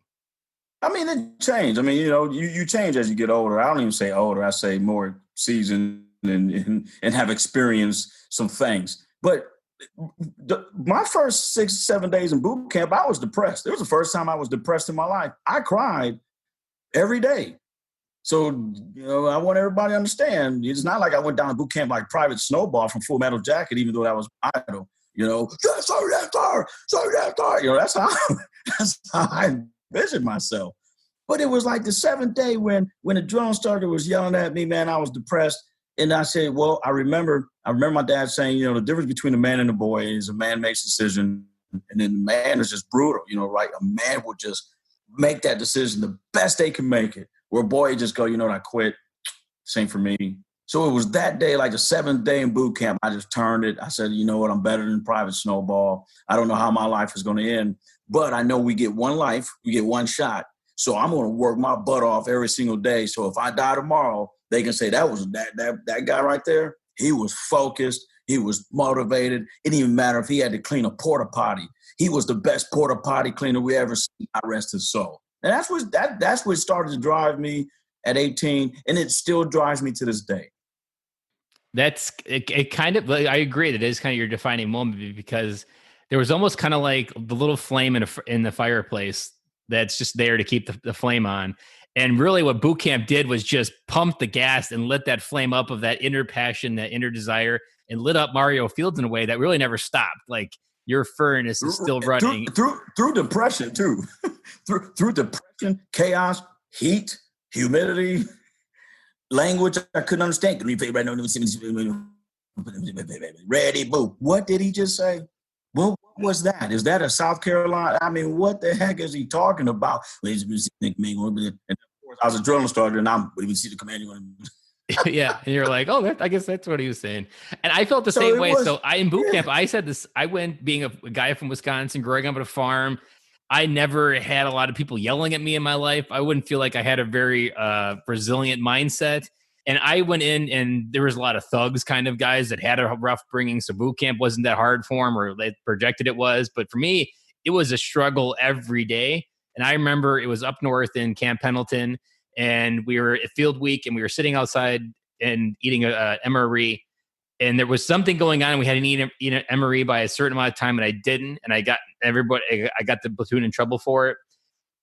I mean, it changed. I mean, you know, you change as you get older. I don't even say older. I say more seasoned and have experienced some things. But my first 6-7 days in boot camp, I was depressed. It was the first time I was depressed in my life. I cried every day. So, you know, I want everybody to understand, it's not like I went down to boot camp like Private Snowball from Full Metal Jacket, even though that was my idol. Yes, sir, yes, sir, sir, yes, sir. That's how I envisioned myself. But it was like the seventh day when the drill instructor was yelling at me, man, I was depressed. And I said, well, I remember my dad saying, the difference between a man and a boy is a man makes a decision, and then the man is just brutal, right? A man will just make that decision the best they can make it. Where a boy just go, I quit. Same for me. So it was that day, like the seventh day in boot camp, I just turned it. I said, you know what? I'm better than Private Snowball. I don't know how my life is going to end, but I know we get one life, we get one shot. So I'm going to work my butt off every single day. So if I die tomorrow, they can say that guy right there. He was focused. He was motivated. It didn't even matter if he had to clean a porta potty. He was the best porta potty cleaner we ever seen. I rest his soul. And that's what started to drive me at 18, and it still drives me to this day. That's it kind of, I agree that it is kind of your defining moment, because there was almost kind of like the little flame in the fireplace that's just there to keep the flame on. And really what boot camp did was just pump the gas and lit that flame up of that inner passion, that inner desire, and lit up Mario Fields in a way that really never stopped. Like your furnace is still running. Through depression too. through depression, chaos, heat, humidity, language I couldn't understand. Ready, boo. What did he just say? Well, what was that? Is that a South Carolina? I mean, what the heck is he talking about? And of course, I was a drill instructor, and I'm even see the command. Yeah, and you're like, oh, I guess that's what he was saying. And I felt the same way. So in boot camp, I said this. I went being a guy from Wisconsin, growing up at a farm. I never had a lot of people yelling at me in my life. I wouldn't feel like I had a very resilient mindset. And I went in, and there was a lot of thugs kind of guys that had a rough bringing. So boot camp wasn't that hard for them, or they projected it was. But for me, it was a struggle every day. And I remember it was up north in Camp Pendleton, and we were at field week, and we were sitting outside and eating a MRE. And there was something going on. We had to eat an MRE by a certain amount of time, and I didn't. And I got the platoon in trouble for it.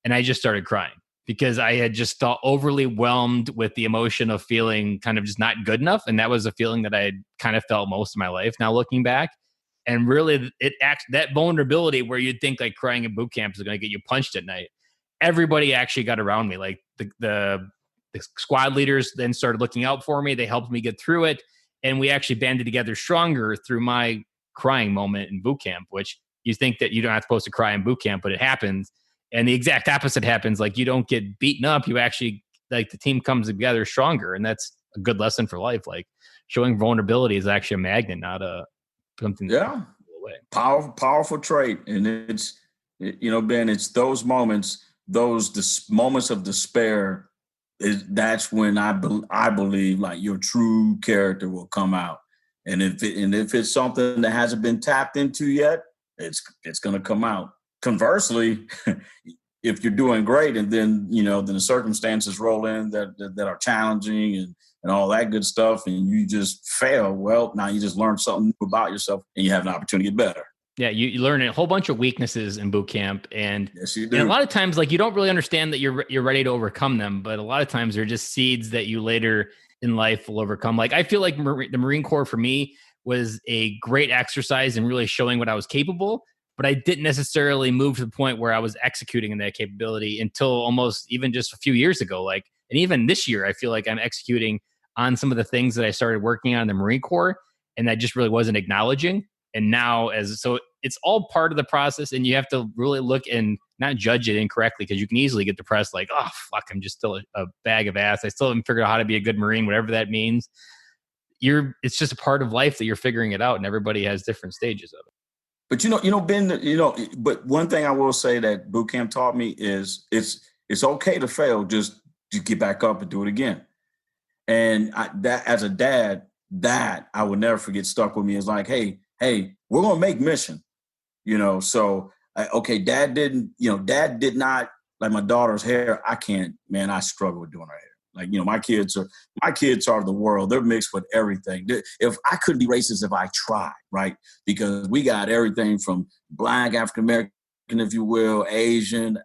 And I just started crying, because I had just felt overly whelmed with the emotion of feeling kind of just not good enough. And that was a feeling that I had kind of felt most of my life now looking back. And really that vulnerability where you'd think like crying in boot camp is going to get you punched at night. Everybody actually got around me. Like the squad leaders then started looking out for me. They helped me get through it. And we actually banded together stronger through my crying moment in boot camp, which you think that you're not supposed to cry in boot camp, but it happens. And the exact opposite happens. Like you don't get beaten up. You actually, like, the team comes together stronger. And that's a good lesson for life. Like showing vulnerability is actually a magnet, not something. Yeah. Powerful trait. And it's, Ben, it's those moments, moments of despair. That's when I believe like your true character will come out. And if it's something that hasn't been tapped into yet, it's going to come out. Conversely, if you're doing great and then the circumstances roll in that are challenging and all that good stuff, and you just fail, well, now you just learn something new about yourself and you have an opportunity to get better. Yeah, you learn a whole bunch of weaknesses in boot camp, and, yes, you do. And a lot of times, like, you don't really understand that you're ready to overcome them, but a lot of times they're just seeds that you later in life will overcome. Like, I feel like the Marine Corps for me was a great exercise in really showing what I was capable, but I didn't necessarily move to the point where I was executing in that capability until almost even just a few years ago. Like, and even this year, I feel like I'm executing on some of the things that I started working on in the Marine Corps, and I just really wasn't acknowledging. And now, so it's all part of the process, and you have to really look and not judge it incorrectly, because you can easily get depressed, like, oh, fuck, I'm just still a bag of ass. I still haven't figured out how to be a good Marine, whatever that means. It's just a part of life that you're figuring it out, and everybody has different stages of it. But Ben, but one thing I will say that boot camp taught me is it's okay to fail, just to get back up and do it again. And that as a dad, that I would never forget stuck with me. Is like, hey, we're gonna make mission, So Dad did not, like, my daughter's hair. I struggle with doing her hair. Like, my kids are the world. They're mixed with everything. If I couldn't be racist if I tried, right? Because we got everything from Black, African American, if you will, Asian,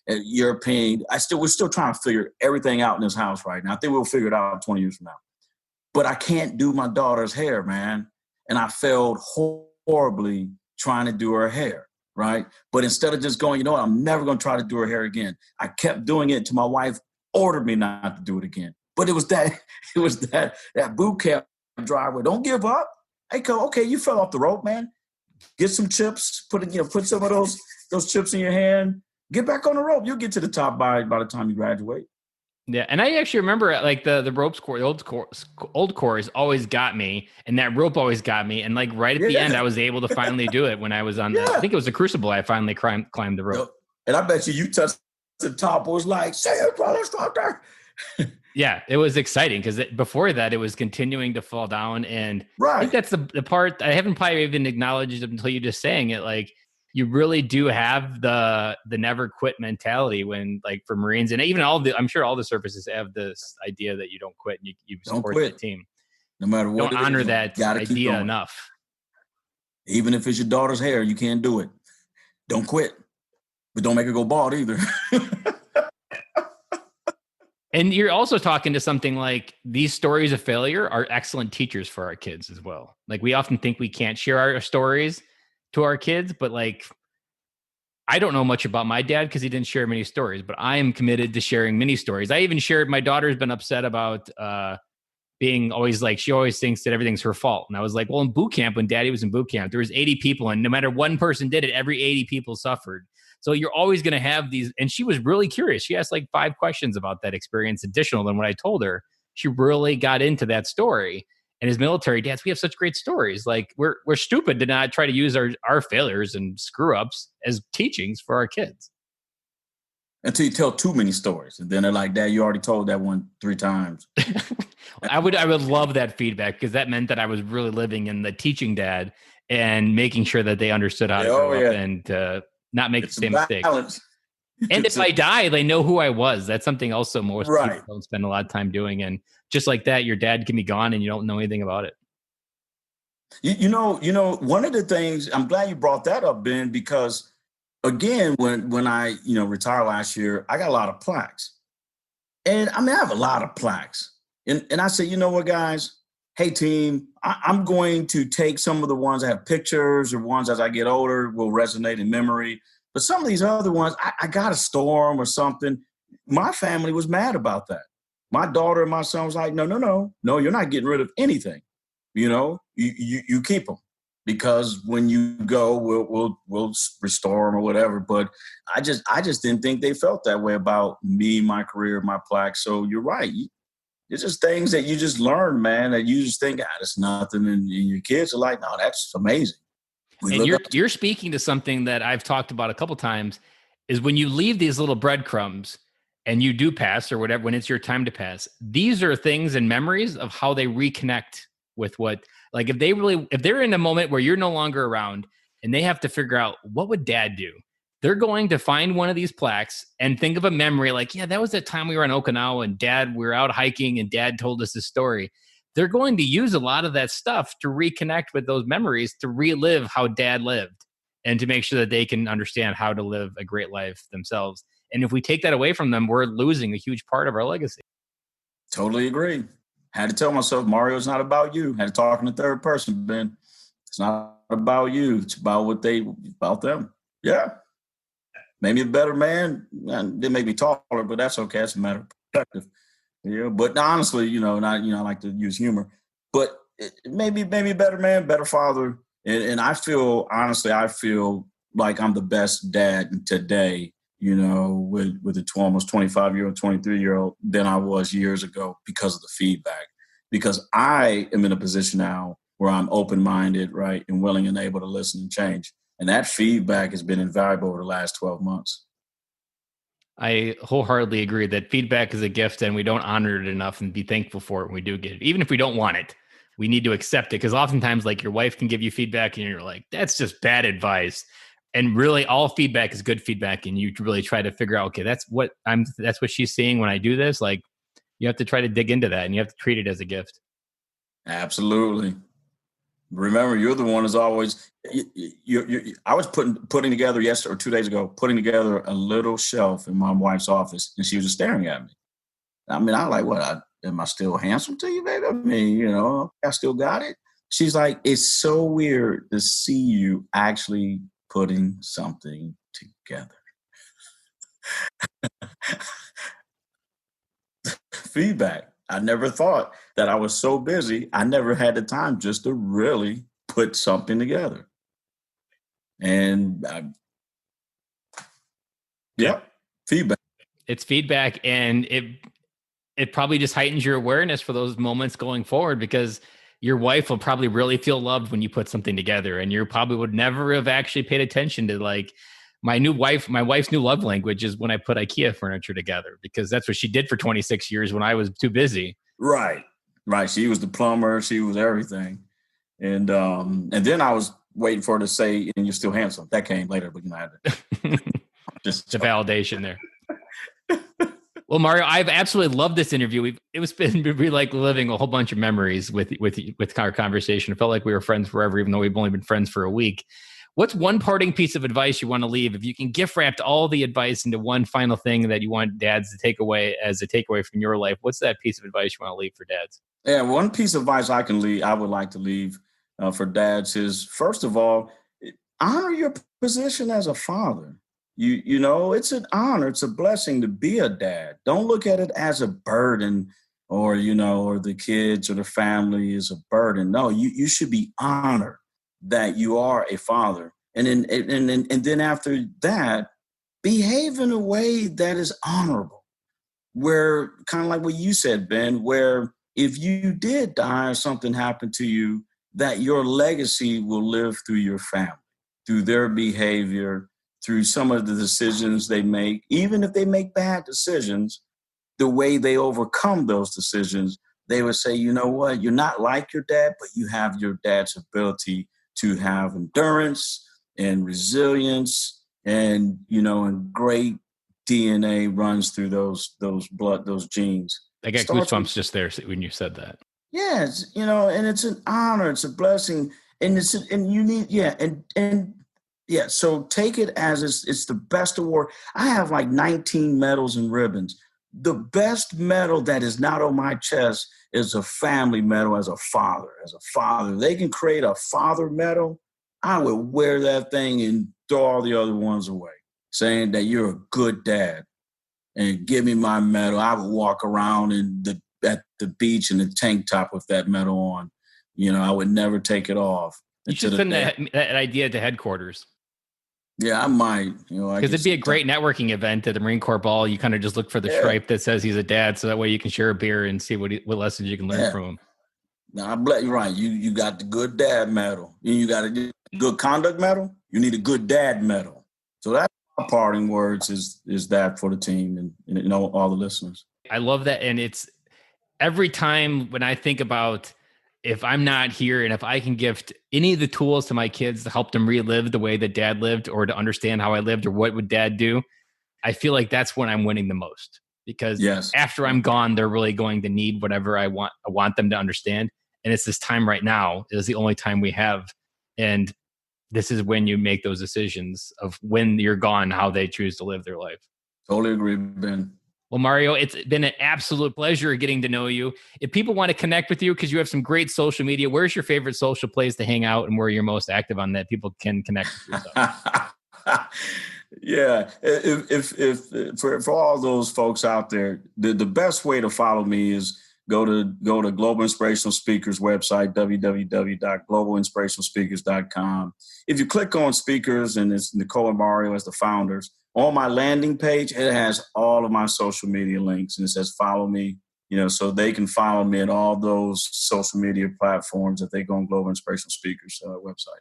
European. We're still trying to figure everything out in this house right now. I think we'll figure it out 20 years from now. But I can't do my daughter's hair, man. And I failed horribly trying to do her hair, right? But instead of just going, you know what, I'm never going to try to do her hair again, I kept doing it until my wife ordered me not to do it again. But it was that boot camp driver. Don't give up. Hey, okay, you fell off the rope, man. Get some chips, put some of those chips in your hand. Get back on the rope. You'll get to the top by the time you graduate. Yeah, and I actually remember like the ropes course, the old course always got me, and that rope always got me. And like right at the end, I was able to finally do it when I was on I think it was the Crucible. I finally climbed the rope. And I bet you touched the top. It was like, say it, Drill Instructor. Yeah, it was exciting because before that, it was continuing to fall down. And I think that's the part I haven't probably even acknowledged until you just saying it. Like, you really do have the never quit mentality when, like, for Marines, and even I'm sure all the services have this idea that you don't quit and you support the team. No matter what. Don't honor that idea enough. Even if it's your daughter's hair, you can't do it. Don't quit. But don't make her go bald either. And you're also talking to something like these stories of failure are excellent teachers for our kids as well. Like, we often think we can't share our stories to our kids, but like, I don't know much about my dad because he didn't share many stories, but I am committed to sharing many stories. I even shared, my daughter's been upset about being always like, she always thinks that everything's her fault. And I was like, well, in boot camp, when daddy was in boot camp, there was 80 people, and no matter one person did it, every 80 people suffered. So you're always going to have these. And she was really curious. She asked like 5 questions about that experience, additional than what I told her. She really got into that story. And as military dads, we have such great stories. Like, we're stupid to not try to use our failures and screw ups as teachings for our kids. Until you tell too many stories. And then they're like, Dad, you already told that one 3 times. I would love that feedback, because that meant that I was really living in the teaching dad and making sure that they understood how to grow up and not make the same mistakes. And if I die, they know who I was. That's something also most people don't spend a lot of time doing. And just like that, your dad can be gone and you don't know anything about it. You know, one of the things, I'm glad you brought that up, Ben, because again, when I, retired last year, I got a lot of plaques. And I mean, I have a lot of plaques. And I say, you know what, guys? Hey, team, I'm going to take some of the ones that have pictures, or ones as I get older will resonate in memory. But some of these other ones, I got to store them or something. My family was mad about that. My daughter and my son was like, no, you're not getting rid of anything. You keep them, because when you go, we'll restore them or whatever. But I just didn't think they felt that way about me, my career, my plaque. So you're right. It's just things that you just learn, man, that you just think, it's nothing. And your kids are like, no, that's amazing. And you're speaking to something that I've talked about a couple times, is when you leave these little breadcrumbs and you do pass or whatever, when it's your time to pass, these are things and memories of how they reconnect with what, like, if they're in a moment where you're no longer around and they have to figure out, what would dad do? They're going to find one of these plaques and think of a memory like, yeah, that was the time we were in Okinawa and we were out hiking and dad told us this story. They're going to use a lot of that stuff to reconnect with those memories, to relive how dad lived, and to make sure that they can understand how to live a great life themselves. And if we take that away from them, we're losing a huge part of our legacy. Totally agree. Had to tell myself, Mario, it's not about you. Had to talk in the third person, Ben. It's not about you. It's about about them. Yeah. Maybe a better man. They may be taller, but that's okay. That's a matter of perspective. Yeah. But honestly, I like to use humor. But maybe a better man, better father. And I feel like I'm the best dad today, with a almost 25-year-old, 23-year-old than I was years ago, because of the feedback. Because I am in a position now where I'm open-minded, right, and willing and able to listen and change. And that feedback has been invaluable over the last 12 months. I wholeheartedly agree that feedback is a gift, and we don't honor it enough and be thankful for it when we do get it. Even if we don't want it, we need to accept it, because oftentimes, like, your wife can give you feedback and you're like, that's just bad advice. And really, all feedback is good feedback, and you really try to figure out, okay, that's what she's seeing when I do this. Like, you have to try to dig into that, and you have to treat it as a gift. Absolutely. Remember, you're the one who's always. I was putting together yesterday or 2 days ago, putting together a little shelf in my wife's office, and she was just staring at me. I mean, I'm like, what? Am I still handsome to you, baby? I mean, I still got it. She's like, it's so weird to see you actually putting something together. Feedback. I never thought that I was so busy. I never had the time just to really put something together. And feedback. It's feedback, and it probably just heightens your awareness for those moments going forward, because your wife will probably really feel loved when you put something together, and you probably would never have actually paid attention to, like, my wife's new love language is when I put IKEA furniture together, because that's what she did for 26 years when I was too busy. Right. She was the plumber. She was everything. And then I was waiting for her to say, and you're still handsome. That came later, but I had to just the validation there. Well, Mario, I've absolutely loved this interview. It's been like living a whole bunch of memories with our conversation. It felt like we were friends forever, even though we've only been friends for a week. What's one parting piece of advice you want to leave? If you can gift wrap all the advice into one final thing that you want dads to take away as a takeaway from your life, what's that piece of advice you want to leave for dads? Yeah, one piece of advice I would like to leave for dads is, first of all, honor your position as a father. You know, it's an honor, it's a blessing to be a dad. Don't look at it as a burden, or the kids or the family is a burden. No, you should be honored that you are a father. And then after that, behave in a way that is honorable, where, kind of like what you said, Ben, where if you did die or something happened to you, that your legacy will live through your family, through their behavior, through some of the decisions they make. Even if they make bad decisions, the way they overcome those decisions, they would say, you know what, you're not like your dad, but you have your dad's ability to have endurance and resilience, and great DNA runs through those genes. I got goosebumps just there when you said that. Yes, and it's an honor, it's a blessing, and so take it as it's the best award. I have like 19 medals and ribbons. The best medal that is not on my chest is a family medal as a father. As a father, they can create a father medal. I would wear that thing and throw all the other ones away, saying that you're a good dad, and give me my medal. I would walk around at the beach in a tank top with that medal on. I would never take it off. You should send that idea to headquarters. Yeah, I might. Because it'd be a great networking event at the Marine Corps Ball. You kind of just look for the stripe that says he's a dad, so that way you can share a beer and see what lessons you can learn from him. Now, I'm right. You got the good dad medal. You got a good conduct medal. You need a good dad medal. So that's my parting words is that for the team and all the listeners. I love that, and it's every time when I think about, if I'm not here and if I can gift any of the tools to my kids to help them relive the way that dad lived, or to understand how I lived, or what would dad do, I feel like that's when I'm winning the most, because after I'm gone, they're really going to need whatever I want them to understand. And it's this time right now is the only time we have. And this is when you make those decisions of when you're gone, how they choose to live their life. Totally agree, Ben. Well, Mario, it's been an absolute pleasure getting to know you. If people want to connect with you, because you have some great social media, where's your favorite social place to hang out, and where you're most active on that people can connect with you? Yeah, if for all those folks out there, the best way to follow me is go to Global Inspirational Speakers website, www.globalinspirationalspeakers.com. If you click on speakers and it's Nicole and Mario as the founders, on my landing page, it has all of my social media links, and it says follow me, so they can follow me at all those social media platforms if they go on Global Inspirational Speakers website.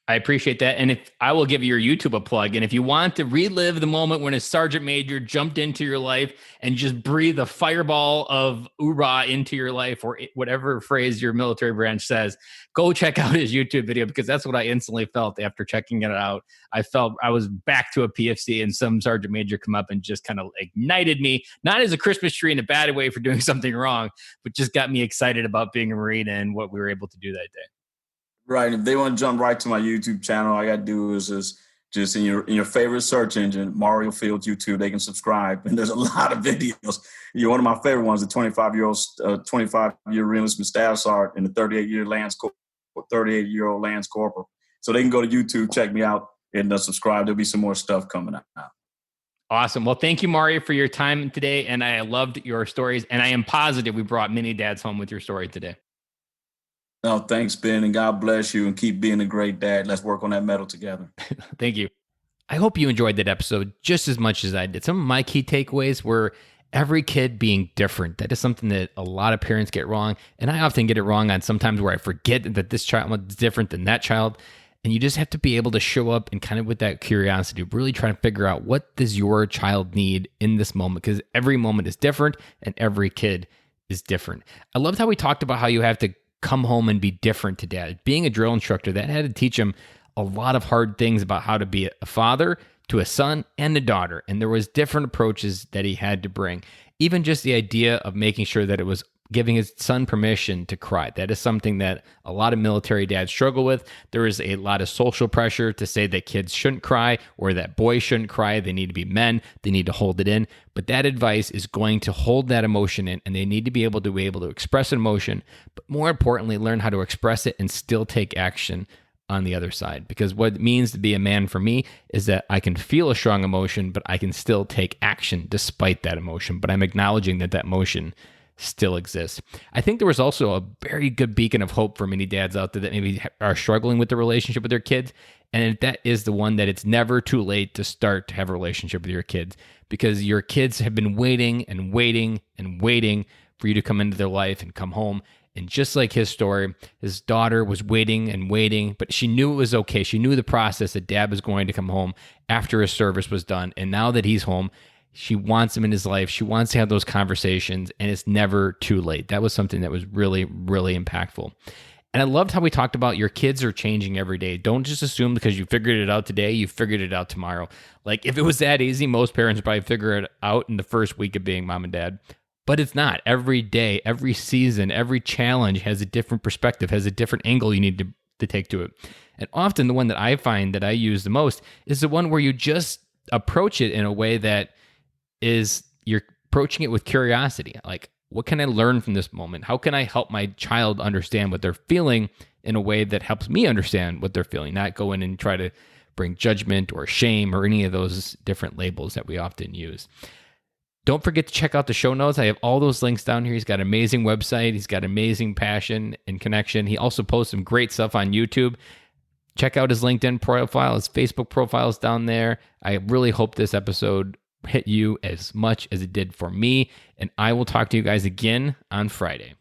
I appreciate that. And if I will give your YouTube a plug, and if you want to relive the moment when a sergeant major jumped into your life and just breathe a fireball of hoorah into your life, or whatever phrase your military branch says, go check out his YouTube video, because that's what I instantly felt after checking it out. I felt I was back to a PFC, and some sergeant major come up and just kind of ignited me, not as a Christmas tree in a bad way for doing something wrong, but just got me excited about being a Marine and what we were able to do that day. Right. If they want to jump right to my YouTube channel, all I got to do is just in your favorite search engine, Mario Fields YouTube, they can subscribe. And there's a lot of videos. One of my favorite ones, the 25-year Enlistment Staff Sergeant and the 38-year Lance 38-year-old Lance Corporal. So they can go to YouTube, check me out, and subscribe. There'll be some more stuff coming out. Awesome. Well, thank you, Mario, for your time today. And I loved your stories. And I am positive we brought many dads home with your story today. No, thanks, Ben, and God bless you, and keep being a great dad. Let's work on that medal together. Thank you. I hope you enjoyed that episode just as much as I did. Some of my key takeaways were every kid being different. That is something that a lot of parents get wrong. And I often get it wrong on sometimes where I forget that this child is different than that child. And you just have to be able to show up and kind of with that curiosity, really try to figure out what does your child need in this moment, because every moment is different and every kid is different. I loved how we talked about how you have to come home and be different to dad. Being a drill instructor, that had to teach him a lot of hard things about how to be a father to a son and a daughter. And there was different approaches that he had to bring. Even just the idea of making sure that it was giving his son permission to cry. That is something that a lot of military dads struggle with. There is a lot of social pressure to say that kids shouldn't cry or that boys shouldn't cry. They need to be men. They need to hold it in. But that advice is going to hold that emotion in, and they need to be able to express an emotion, but more importantly, learn how to express it and still take action on the other side. Because what it means to be a man for me is that I can feel a strong emotion, but I can still take action despite that emotion. But I'm acknowledging that emotion still exists. I think there was also a very good beacon of hope for many dads out there that maybe are struggling with the relationship with their kids. And that is the one that it's never too late to start to have a relationship with your kids, because your kids have been waiting and waiting and waiting for you to come into their life and come home. And just like his story, his daughter was waiting and waiting, but she knew it was okay. She knew the process that dad was going to come home after his service was done. And now that he's home, she wants him in his life. She wants to have those conversations, and it's never too late. That was something that was really, really impactful. And I loved how we talked about your kids are changing every day. Don't just assume because you figured it out today, you figured it out tomorrow. Like if it was that easy, most parents would probably figure it out in the first week of being mom and dad. But it's not. Every day, every season, every challenge has a different perspective, has a different angle you need to take to it. And often the one that I find that I use the most is the one where you just approach it in a way that is you're approaching it with curiosity. Like, what can I learn from this moment? How can I help my child understand what they're feeling in a way that helps me understand what they're feeling? Not go in and try to bring judgment or shame or any of those different labels that we often use. Don't forget to check out the show notes. I have all those links down here. He's got an amazing website. He's got amazing passion and connection. He also posts some great stuff on YouTube. Check out his LinkedIn profile, his Facebook profile is down there. I really hope this episode hit you as much as it did for me. And I will talk to you guys again on Friday.